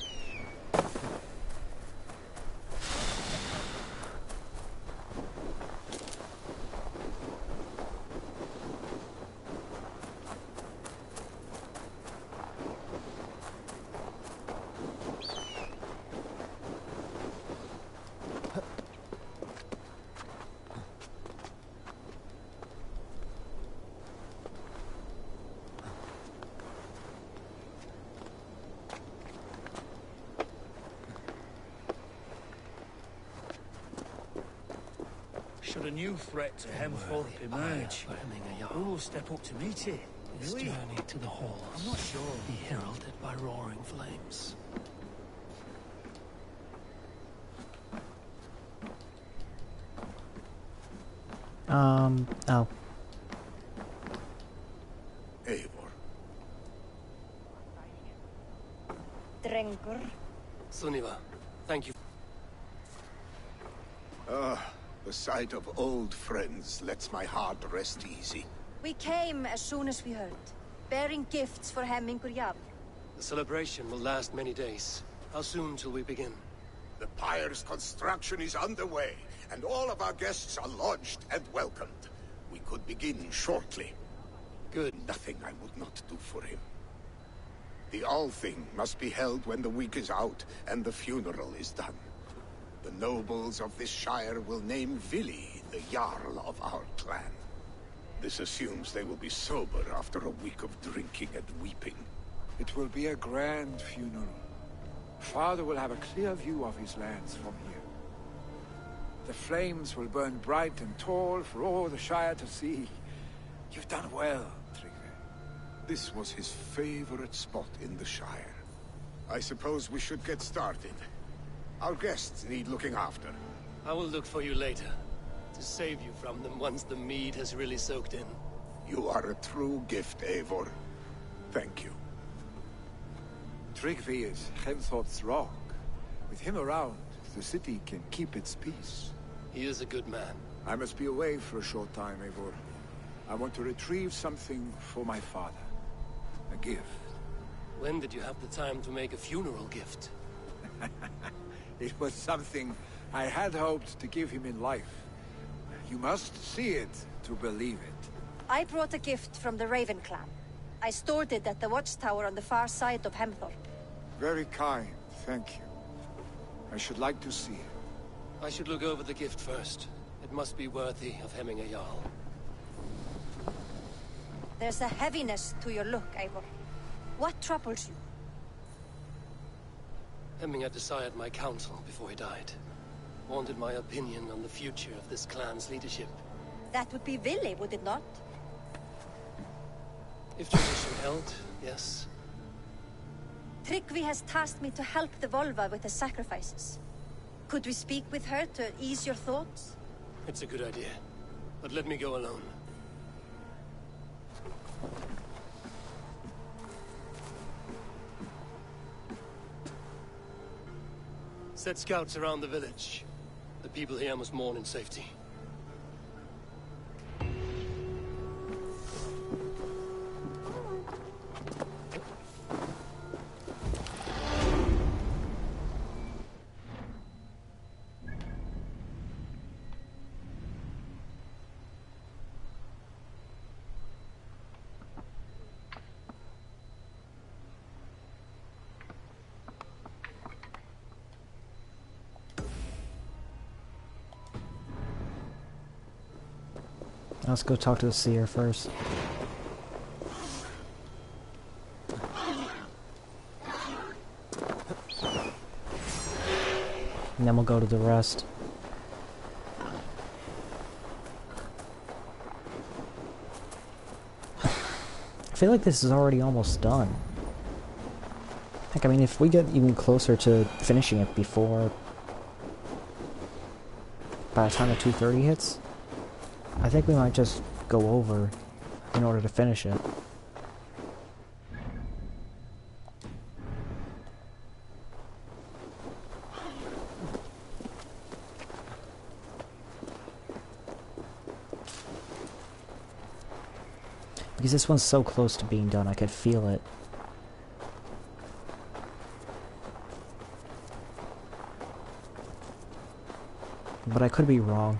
Should a new threat to Hemfolk emerge, who will step up to meet it? His journey to the halls. I'm not sure. Be heralded by roaring flames. Oh. Eivor. Drengur, Sunniva, thank you. The sight of old friends lets my heart rest easy. We came as soon as we heard, bearing gifts for Hemmingur Jarl. The celebration will last many days. How soon till we begin? The pyre's construction is underway, and all of our guests are lodged and welcomed. We could begin shortly. Good. Nothing I would not do for him. The All-Thing must be held when the week is out and the funeral is done. The nobles of this shire will name Vili the Jarl of our clan. This assumes they will be sober after a week of drinking and weeping. It will be a grand funeral. Father will have a clear view of his lands from here. The flames will burn bright and tall for all the Shire to see. You've done well, Tryggvi. This was his favorite spot in the Shire. I suppose we should get started. Our guests need looking after. I will look for you later, to save you from them once the mead has really soaked in. You are a true gift, Eivor. Thank you. Tryggvi is Hemthorpe's rock. With him around, the city can keep its peace. He is a good man. I must be away for a short time, Eivor. I want to retrieve something for my father. A gift. When did you have the time to make a funeral gift? It was something I had hoped to give him in life. You must see it to believe it. I brought a gift from the Raven clan. I stored it at the watchtower on the far side of Hemthorpe. Very kind, thank you. I should like to see it. I should look over the gift first. It must be worthy of Hemmingur Jarl. There's a heaviness to your look, Eivor. What troubles you? Hemmingur desired my counsel before he died. Wanted my opinion on the future of this clan's leadership. That would be Vili, would it not? If tradition held, yes. Tryggvi has tasked me to help the Volva with the sacrifices. Could we speak with her to ease your thoughts? It's a good idea. But let me go alone. Set scouts around the village. The people here must mourn in safety. Let's go talk to the seer first. And then we'll go to the rest. I feel like this is already almost done. Heck, I mean, if we get even closer to finishing it before... by the time the 2:30 hits, I think we might just go over in order to finish it. Because this one's so close to being done, I could feel it. But I could be wrong.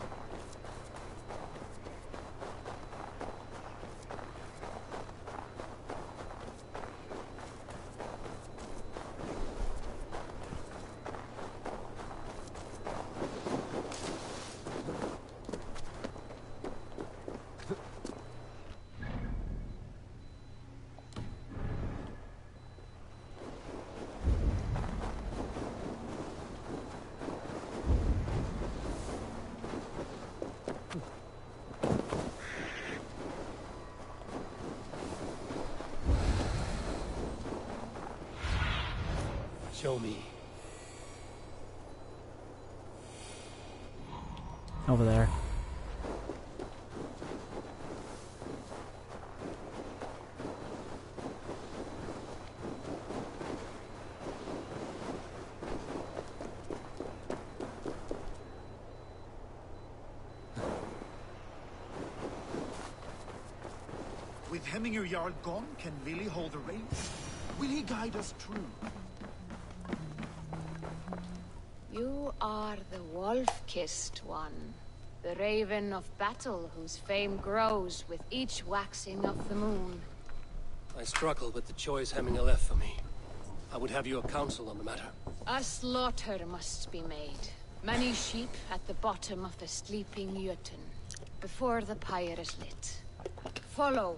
Show me. Over there. With Hemminger Jarl gone, can Vili hold the reins? Will he guide us true? You are the wolf-kissed one. The raven of battle whose fame grows with each waxing of the moon. I struggle with the choice Hemminger left for me. I would have your counsel on the matter. A slaughter must be made. Many sheep at the bottom of the sleeping Jötun, before the pyre is lit. Follow.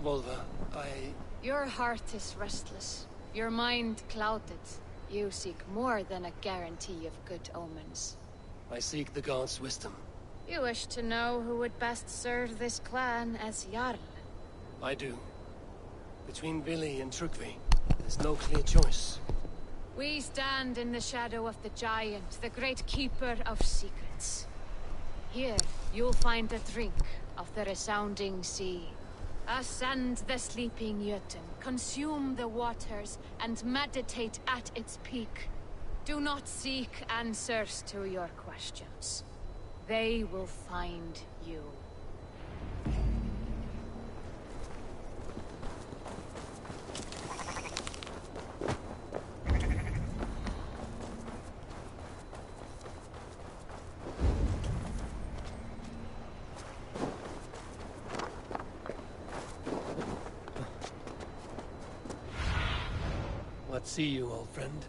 Volva, Your heart is restless. Your mind clouded. You seek more than a guarantee of good omens. I seek the gods' wisdom. You wish to know who would best serve this clan as Jarl. I do. Between Vili and Trugvi, there's no clear choice. We stand in the shadow of the giant, the great keeper of secrets. Here, you'll find a drink of the resounding sea. Ascend the sleeping Jötun, consume the waters, and meditate at its peak. Do not seek answers to your questions. They will find you. Let's see you, old friend.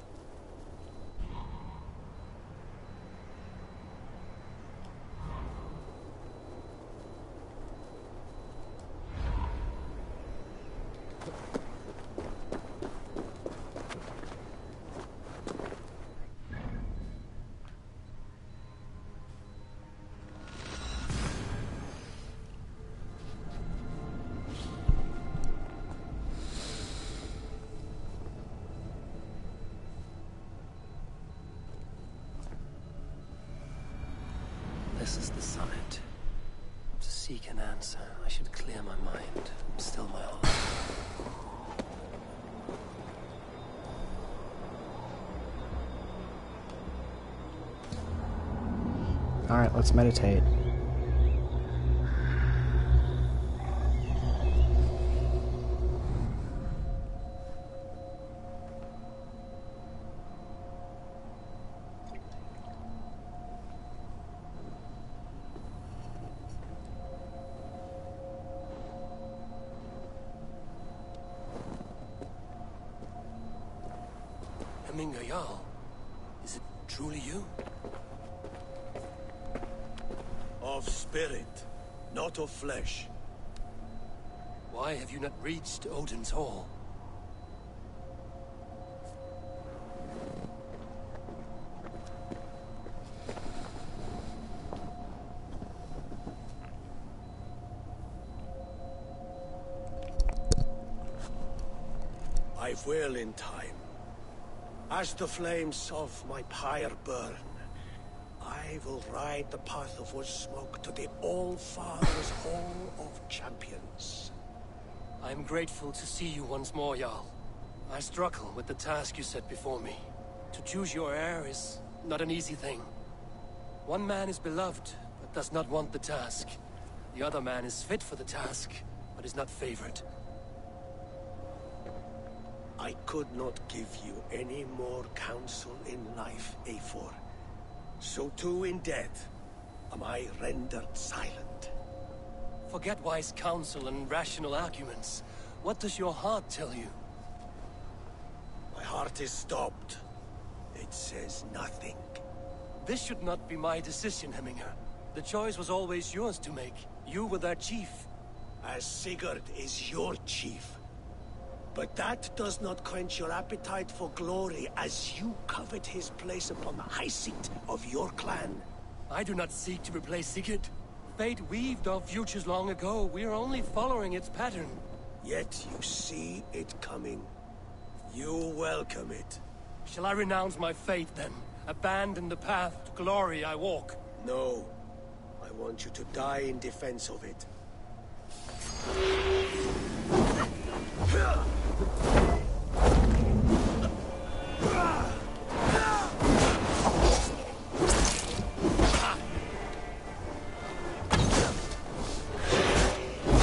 This is the summit. To seek an answer, I should clear my mind, still my heart. Alright, let's meditate. Hemminger Jarl, is it truly you? Of spirit, not of flesh. Why have you not reached Odin's Hall? I will in time. As the flames of my pyre burn, I will ride the path of wood smoke to the All-Father's Hall of Champions. I am grateful to see you once more, Jarl. I struggle with the task you set before me. To choose your heir is not an easy thing. One man is beloved, but does not want the task. The other man is fit for the task, but is not favored. I could not give you any more counsel in life, Eivor. So too in death am I rendered silent. Forget wise counsel and rational arguments. What does your heart tell you? My heart is stopped. It says nothing. This should not be my decision, Hemminger. The choice was always yours to make. You were their chief. As Sigurd is your chief. But that does not quench your appetite for glory as you covet his place upon the high seat of your clan. I do not seek to replace Sigurd. Fate weaved our futures long ago. We are only following its pattern. Yet you see it coming. You welcome it. Shall I renounce my faith then? Abandon the path to glory I walk? No. I want you to die in defense of it.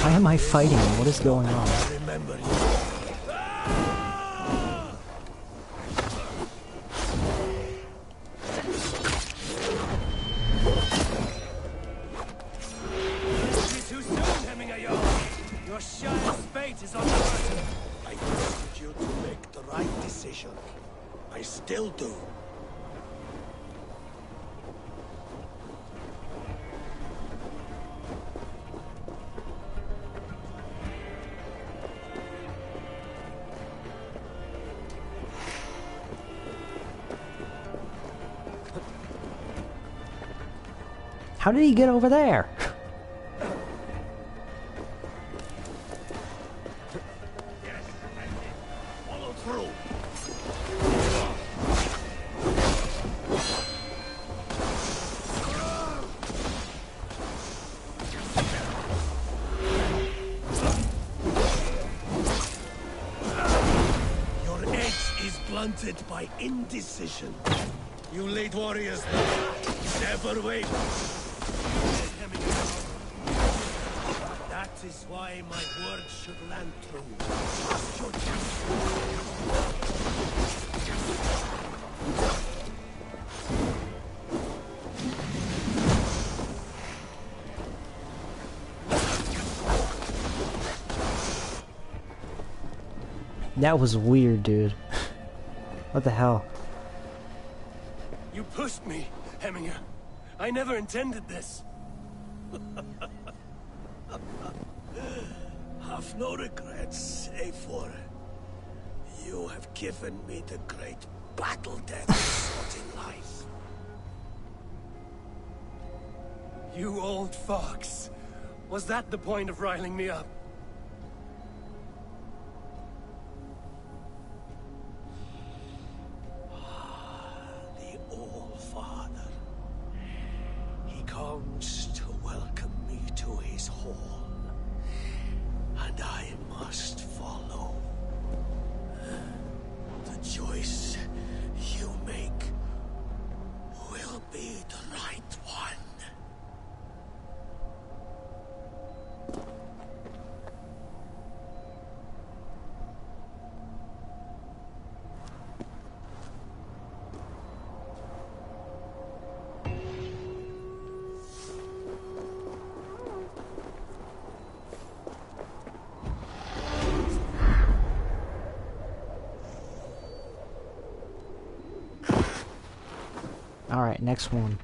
Why am I fighting? What is going on? Remember you. Too soon, Hemminger. Your shire's fate is on the horizon. I trusted you to make the right decision. I still do. How did he get over there? Follow through. Your edge is blunted by indecision. You late warriors, never wait. That is why my words should land true. Trust your That was weird, dude. What the hell? You pushed me, Hemminger. I never intended this. Have no regrets, Eivor. You have given me the great battle death sought in life. You old fox. Was that the point of riling me up? The All-Father. He comes to welcome me to his hall. And I must follow. The choice you make will be the right one. Alright, next one.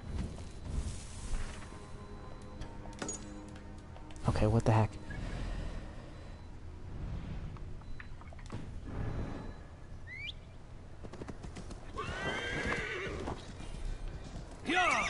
Okay, what the heck? Yeah!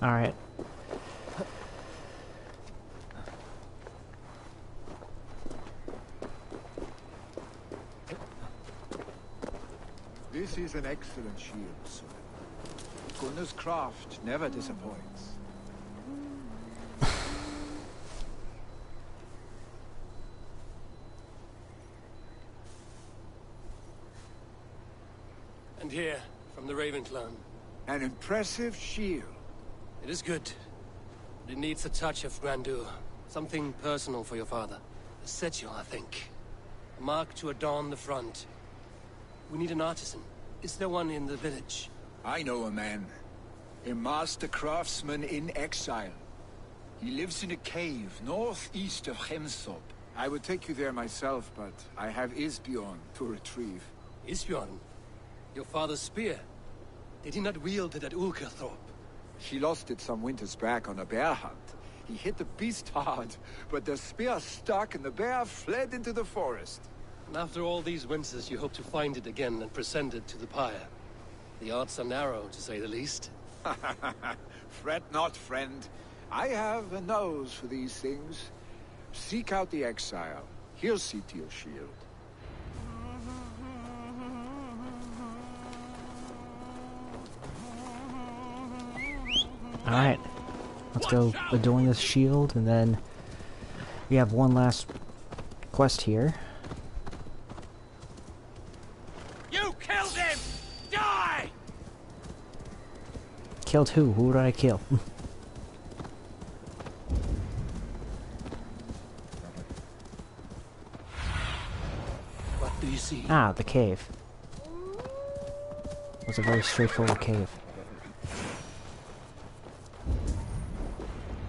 Alright. This is an excellent shield, sir. Gunnar's craft never disappoints. And here, from the Raven clan. An impressive shield. It is good. But it needs a touch of grandeur. Something personal for your father. A setchel, I think. A mark to adorn the front. We need an artisan. Is there one in the village? I know a man. A master craftsman in exile. He lives in a cave northeast of Hemsop. I would take you there myself, but I have Isbjorn to retrieve. Isbjorn? Your father's spear? Did he not wield it at Ulkerthorpe? He lost it some winters back on a bear hunt. He hit the beast hard, but the spear stuck and the bear fled into the forest. And after all these winters, you hope to find it again and present it to the pyre. The odds are narrow, to say the least. Fret not, friend. I have a nose for these things. Seek out the exile. He'll see to your shield. Alright. Let's go adorn this shield, and then we have one last quest here. You killed him! Die! Killed who? Who did I kill? What do you see? Ah, the cave. It was a very straightforward cave.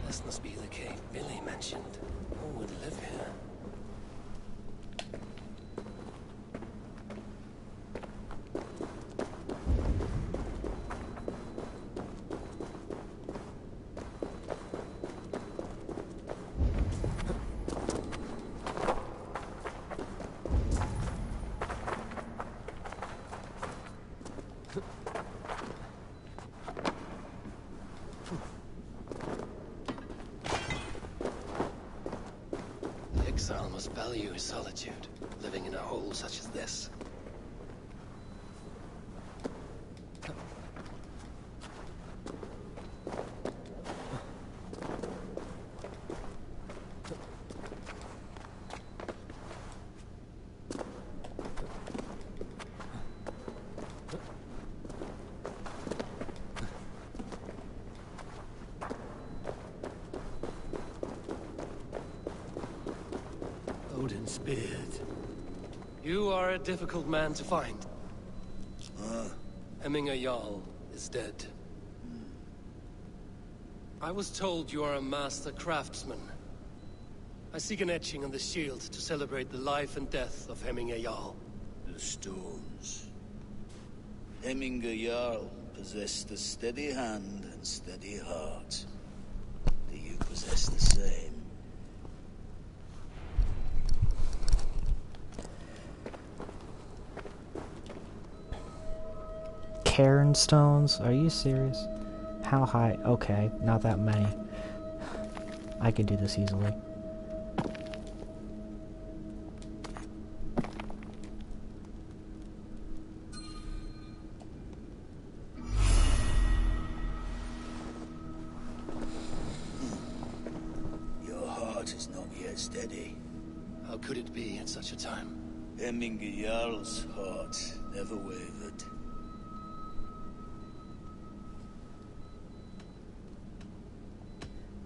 This must be the cave Billy mentioned. Who would live here? The exile must value his solitude, living in a hole such as this. Odin's beard. You are a difficult man to find. Hemminger Jarl is dead. I was told you are a master craftsman. I seek an etching on the shield to celebrate the life and death of Hemminger Jarl. The stones. Hemminger Jarl possessed a steady hand and steady heart. Do you possess the same? Cairn stones? Are you serious? How high? Okay, not that many. I could do this easily. Your heart is not yet steady. How could it be at such a time? Hemminger Jarl's heart never wavered.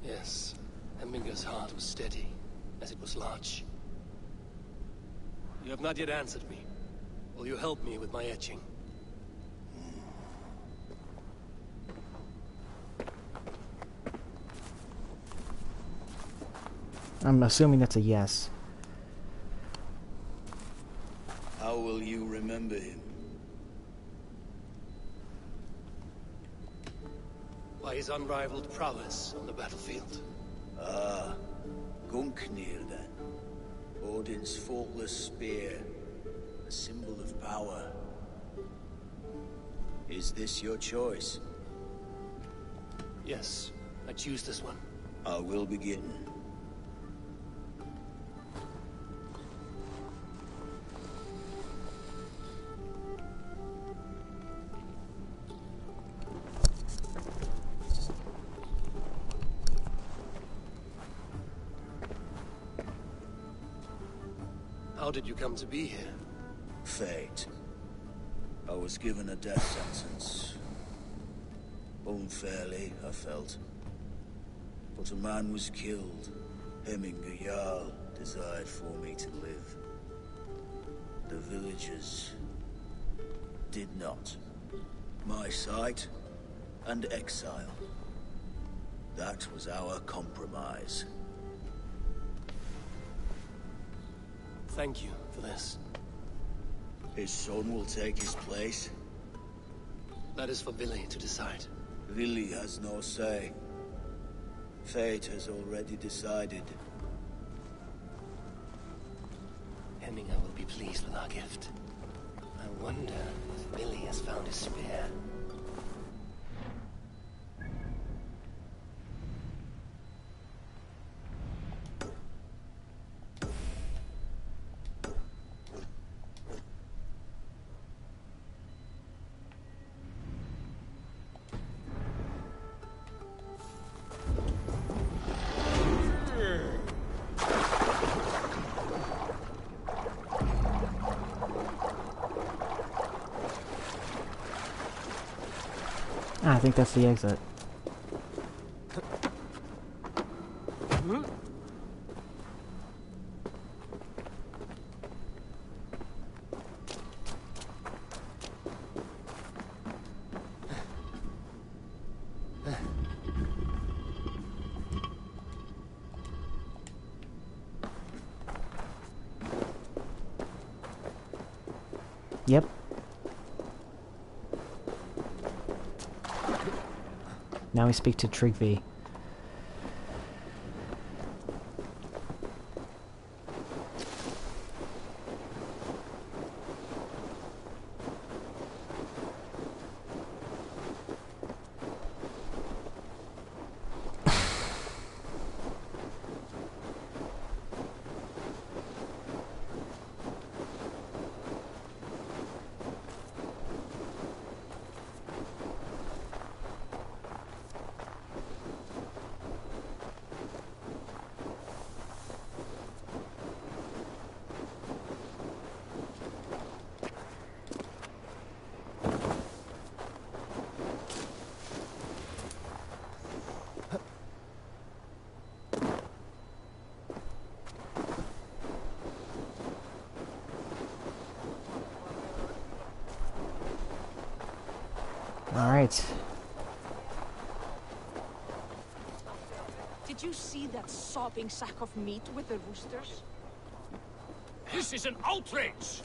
Yes, Hemminger's heart was steady, as it was large. You have not yet answered me. Will you help me with my etching? I'm assuming that's a yes. How will you remember him? By his unrivaled prowess on the battlefield. Ah, Gungnir then. Odin's faultless spear, a symbol of power. Is this your choice? Yes, I choose this one. I will begin. How did you come to be here? Fate. I was given a death sentence. Unfairly, I felt. But a man was killed. Hemminger Jarl desired for me to live. The villagers did not. My sight and exile. That was our compromise. Thank you for this. His son will take his place. That is for Billy to decide. Billy has no say. Fate has already decided. Hemminger will be pleased with our gift. I wonder if Billy has found his spear. I think that's the exit. Yep. Now we speak to Tryggvi. Alright. Did you see that sopping sack of meat with the roosters? This is an outrage!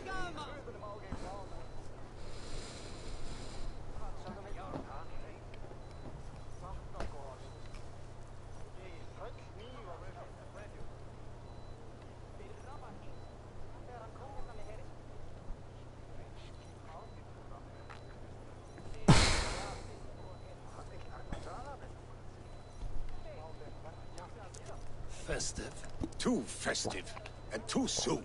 Festive. Too festive, and too soon.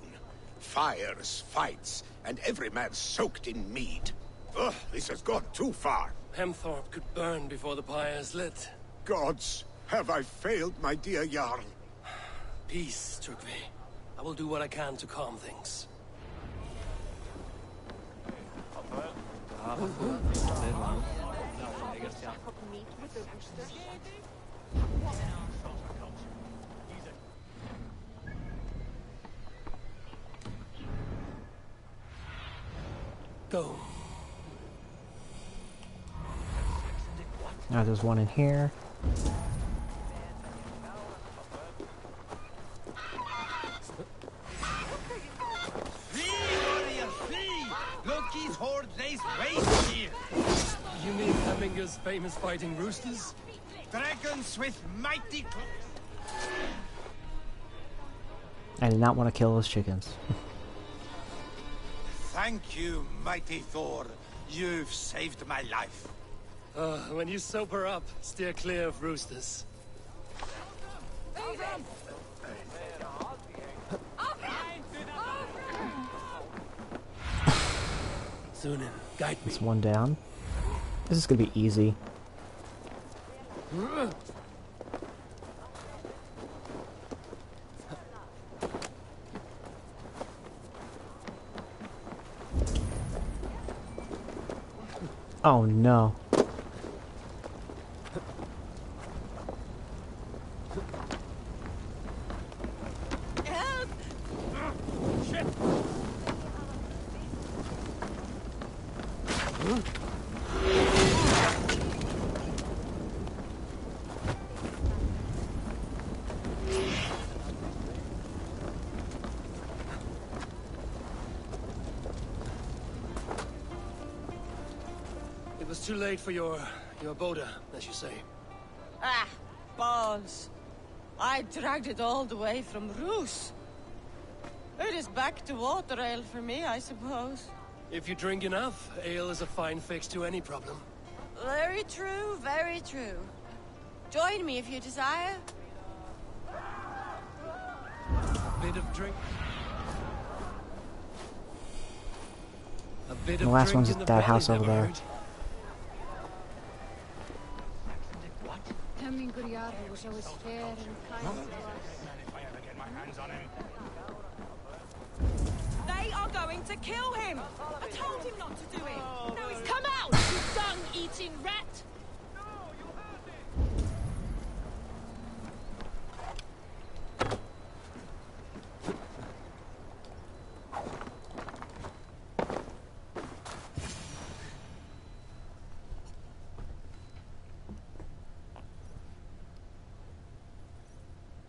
Fires, fights, and every man soaked in mead. Ugh, this has gone too far. Hemthorpe could burn before the pyre is lit. Gods, have I failed my dear Jarl? Peace, Tryggvi. I will do what I can to calm things. Go. Now there's one in here. Loki's horde lays waste here! You mean Hemminger's famous fighting roosters? Dragons with mighty I did not want to kill those chickens. Thank you, mighty Thor. You've saved my life. When you sober up, steer clear of roosters. Sunan, guide me. It's one down. This is gonna be easy. Oh no. Help! Shit! It was too late for your boda, as you say. Ah, balls. I dragged it all the way from Roos. It is back to water ale for me, I suppose. If you drink enough, ale is a fine fix to any problem. Very true, very true. Join me if you desire. A bit of drink. A bit The of last drink one's in the at that belly house over never there. hurt. Hemingr Jarl was always fair and kind to us. They are going to kill him! I told him not to do it! Now he's Come out, you dung-eating rat!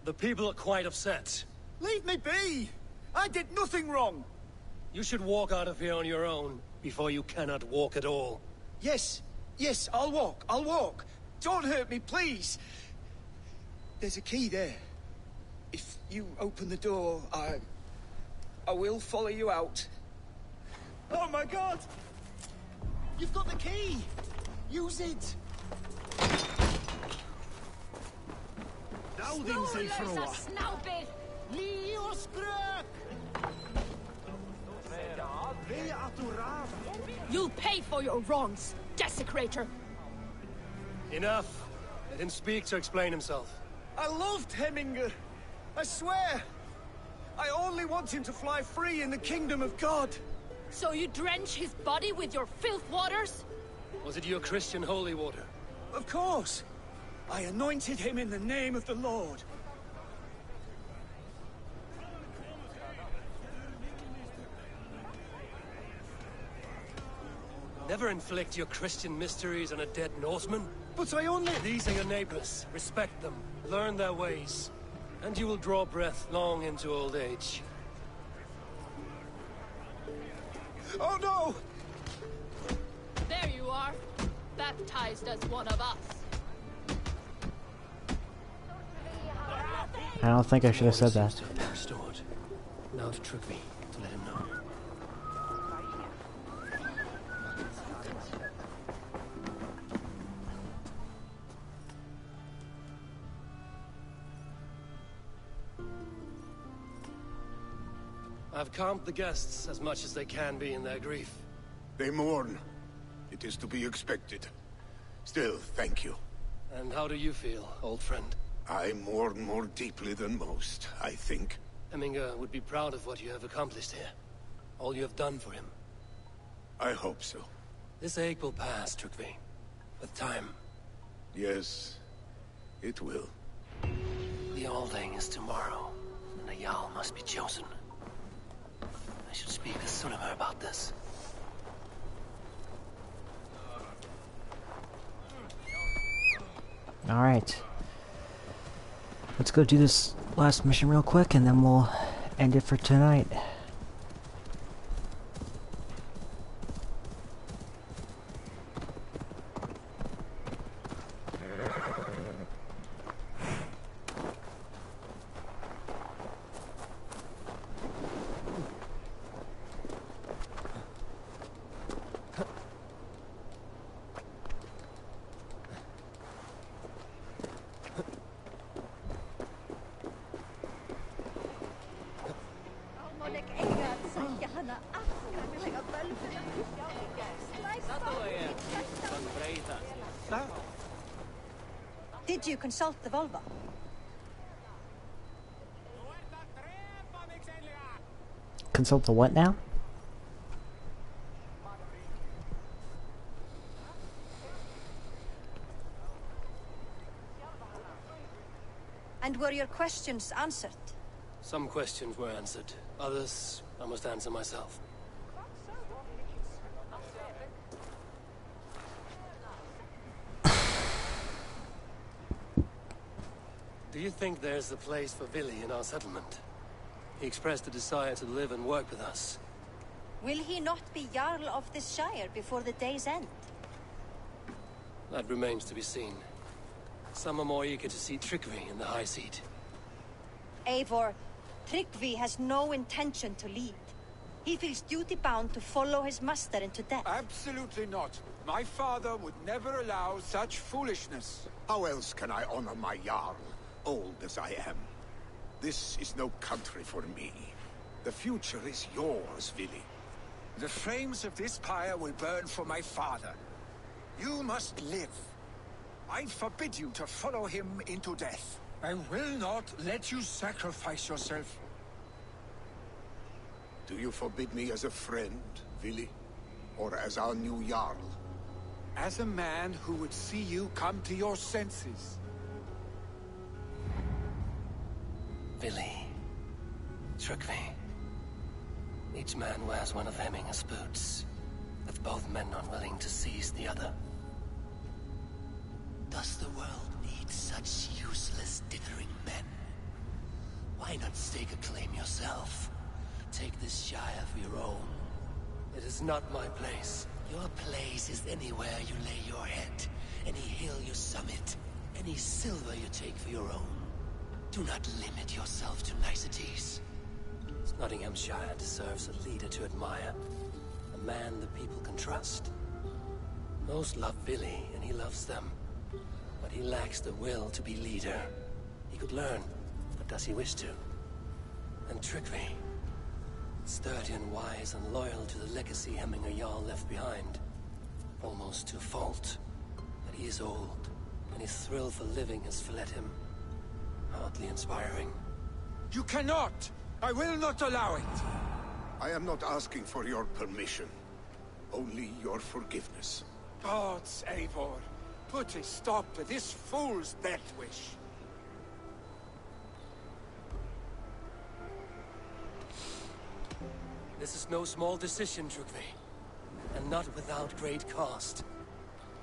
The people are quite upset. Leave me be! I did nothing wrong! You should walk out of here on your own before you cannot walk at all. Yes, yes, I'll walk. Don't hurt me, please! There's a key there. If you open the door, I will follow you out. Oh my god! You've got the key! Use it! You'll pay for your wrongs, desecrator! Enough! Let him speak to explain himself. I loved Hemingr. I swear. I only want him to fly free in the kingdom of God. So you drench his body with your filth waters? Was it your Christian holy water? Of course. I anointed him in the name of the Lord. Never inflict your Christian mysteries on a dead Norseman. But I only... These are your neighbors. Respect them. Learn their ways. And you will draw breath long into old age. Oh no! There you are, baptized as one of us. I don't think I should have said that. Restored. Now to Trugby to let him know. I've calmed the guests as much as they can be in their grief. They mourn. It is to be expected. Still, thank you. And how do you feel, old friend? I mourn more deeply than most, I think. Hemingr would be proud of what you have accomplished here. All you have done for him. I hope so. This ache will pass, Trugby. With time. Yes, it will. The Alding is tomorrow, and the Jarl must be chosen. I should speak to Sunimer about this. Alright. Let's go do this last mission real quick and then we'll end it for tonight. did you consult the vulva? Consult the what now? And were your questions answered? Some questions were answered. Others, I must answer myself. Do you think there's a place for Vili in our settlement? He expressed a desire to live and work with us. Will he not be Jarl of this Shire before the day's end? That remains to be seen. Some are more eager to see Tryggvi in the high seat. Eivor, Tryggvi has no intention to lead. He feels duty-bound to follow his master into death. Absolutely not. My father would never allow such foolishness. How else can I honor my Jarl, old as I am? This is no country for me. The future is yours, Vili. The flames of this pyre will burn for my father. You must live. I forbid you to follow him into death. I will not let you sacrifice yourself. Do you forbid me as a friend, Vili? Or as our new Jarl? As a man who would see you come to your senses. Vili. Tryggvi. Each man wears one of Hemminger's boots, with both men unwilling to seize the other. Does the world need such useless, dithering men? Why not stake a claim yourself? Take this Shire for your own. It is not my place. Your place is anywhere you lay your head, any hill you summit, any silver you take for your own. Do not limit yourself to niceties. Nottinghamshire deserves a leader to admire. A man the people can trust. Most love Vili, and he loves them. But he lacks the will to be leader. He could learn, but does he wish to? And Tryggvi, sturdy and wise and loyal to the legacy Hemminger Jarl left behind. Almost to a fault. But he is old, and his thrill for living has fled him. Hardly inspiring. You cannot! I will not allow it! I am not asking for your permission. Only your forgiveness. Gods, Eivor, put a stop to this fool's death wish. This is no small decision, Tryggvi. And not without great cost.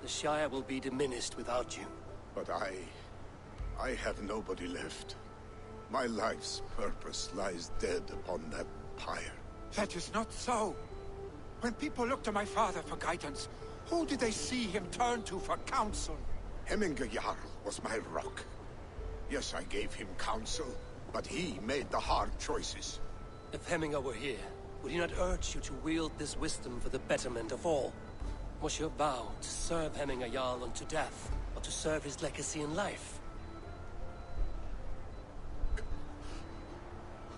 The Shire will be diminished without you. But I have nobody left. My life's purpose lies dead upon that pyre. That is not so. When people look to my father for guidance, who did they see him turn to for counsel? Hemminger Jarl was my rock. Yes, I gave him counsel, but he made the hard choices. If Hemminger were here, would he not urge you to wield this wisdom for the betterment of all? Was your vow to serve Hemminger Jarl unto death, or to serve his legacy in life?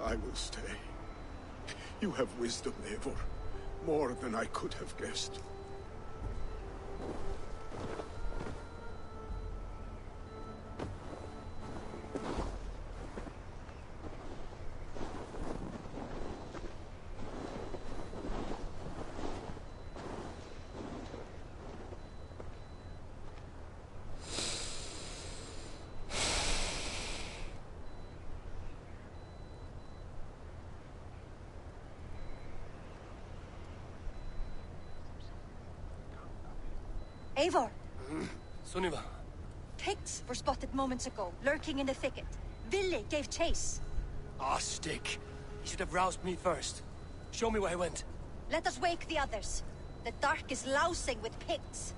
I will stay. You have wisdom, Eivor. More than I could have guessed. Eivor! Sunniva. Picts were spotted moments ago, lurking in the thicket. Vili gave chase. Ah, stick. He should have roused me first. Show me where he went. Let us wake the others. The dark is lousing with Picts.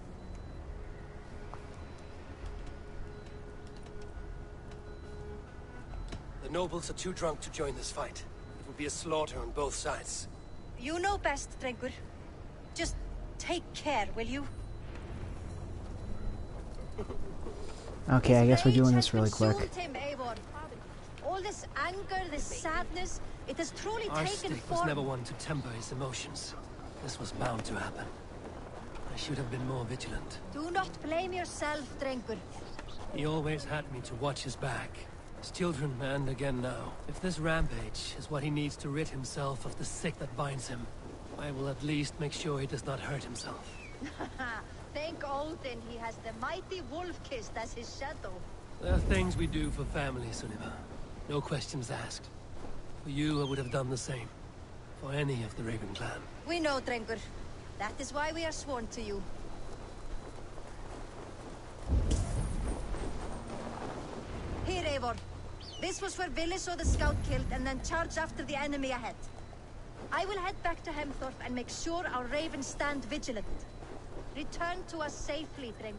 The nobles are too drunk to join this fight. It will be a slaughter on both sides. You know best, Drengur. Just take care, will you? Okay, I guess we're doing this really quick. Him, Eivor. All this anger, this sadness, it has truly Our taken stick form. was never one to temper his emotions. This was bound to happen. I should have been more vigilant. Do not blame yourself, Drengur. He always had me to watch his back. His children, and again now. If this rampage is what he needs to rid himself of the sick that binds him, I will at least make sure he does not hurt himself. Thank Odin he has the mighty Wolf-Kissed as his shadow. There are things we do for family, Sunniva. No questions asked. For you, I would have done the same. For any of the Raven clan. We know, Drengur. That is why we are sworn to you. Here, Eivor. This was where Vili saw the scout killed and then charged after the enemy ahead. I will head back to Hemthorpe and make sure our ravens stand vigilant. Return to us safely, Drengur.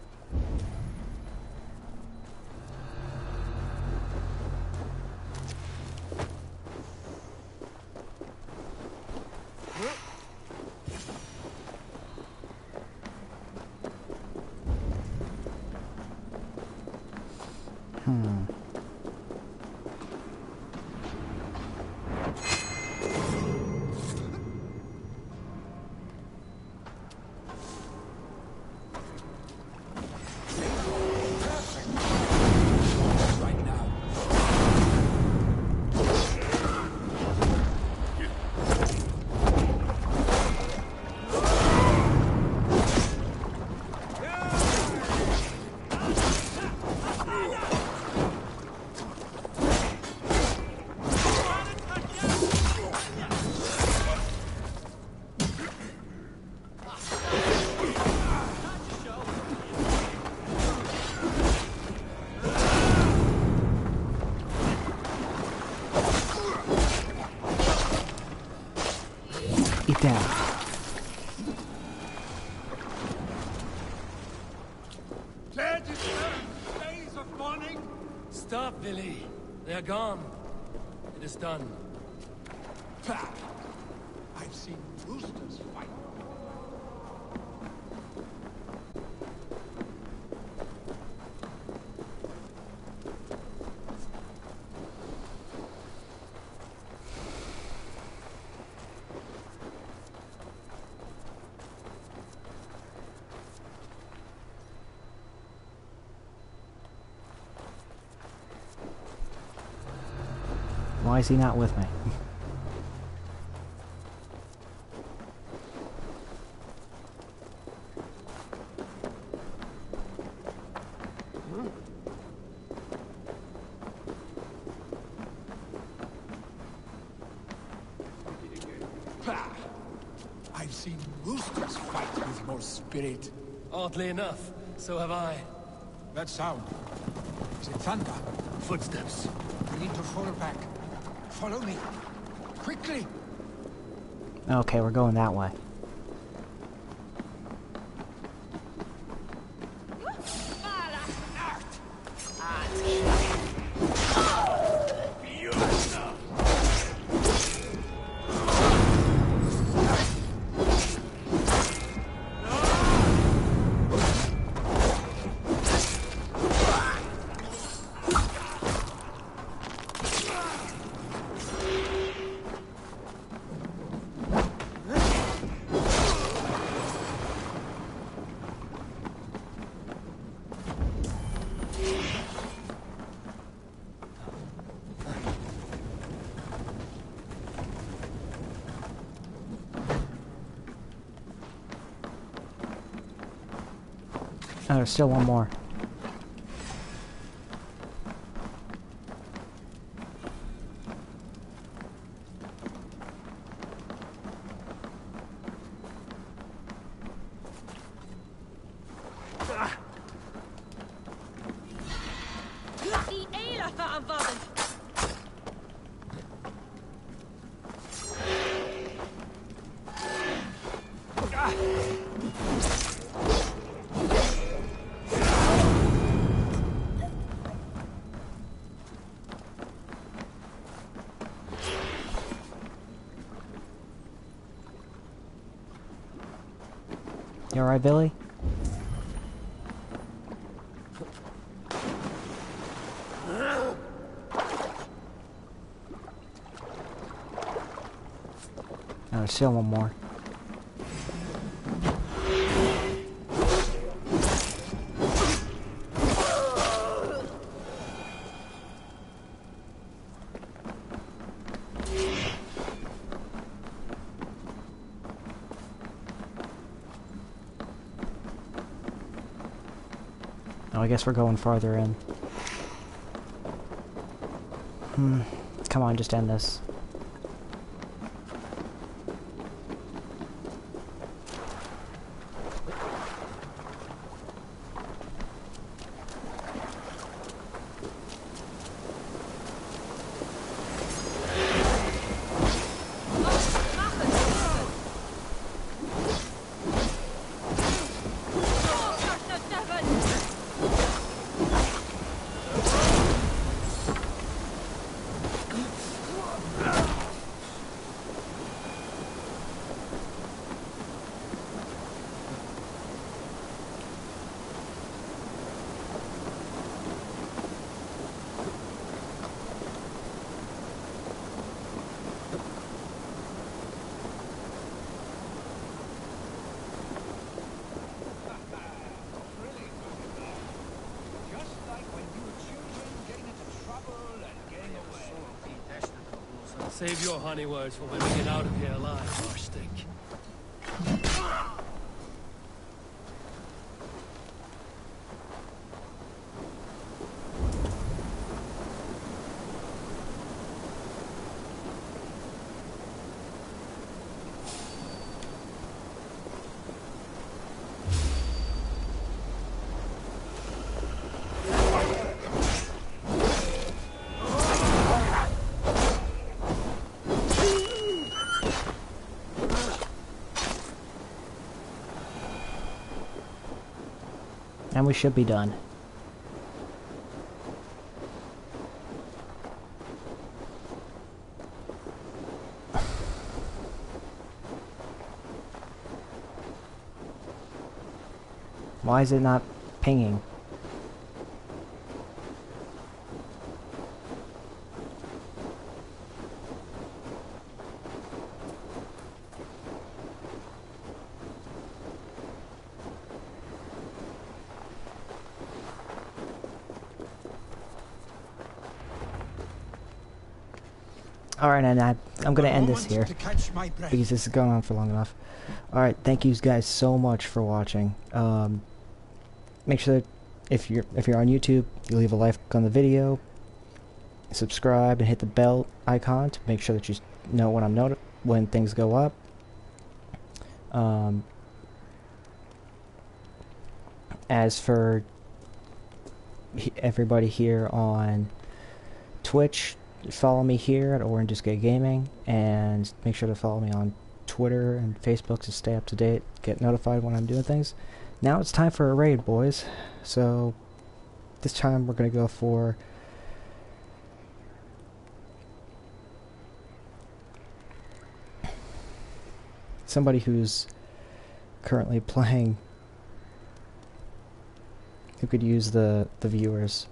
Down. Days of mourning. Stop, Vili. They are gone. It is done. Pah! I've seen roosters fight. Why is he not with me? I've seen roosters fight with more spirit. Oddly enough, so have I. That sound. Is it thunder? Footsteps. We need to fall back. Follow me. Quickly! Okay, we're going that way. Oh, there's still one more. You alright, Billy? Oh, there's still one more. Oh, I guess we're going farther in. Come on, just end this. Save your honey words for when we get out of here alive, Marstick. And we should be done. Why is it not pinging? Alright, and I'm going to end this here, because this is going on for long enough. Alright, thank you guys so much for watching. Make sure that if you're on YouTube, you leave a like on the video, subscribe, and hit the bell icon to make sure that you know when things go up. As for everybody here on Twitch, follow me here at Orange Gay Gaming, and make sure to follow me on Twitter and Facebook to stay up to date, get notified when I'm doing things. Now it's time for a raid, boys. So this time we're going to go for somebody who's currently playing, who could use the viewers.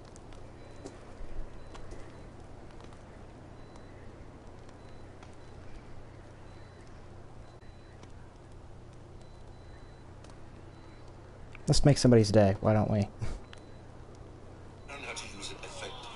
Let's make somebody's day, why don't we? Learn how to use it effectively.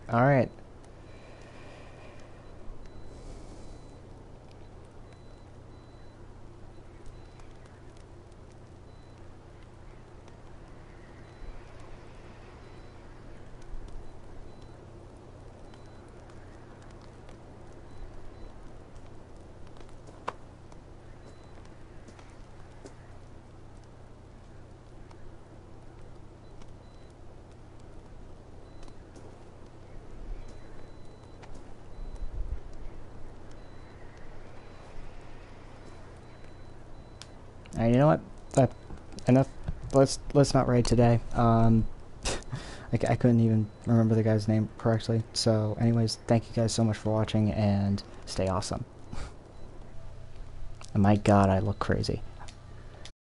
Alright. Alright, you know what? Enough. Let's not raid today. I couldn't even remember the guy's name correctly. So, anyways, thank you guys so much for watching, and stay awesome. And my God, I look crazy.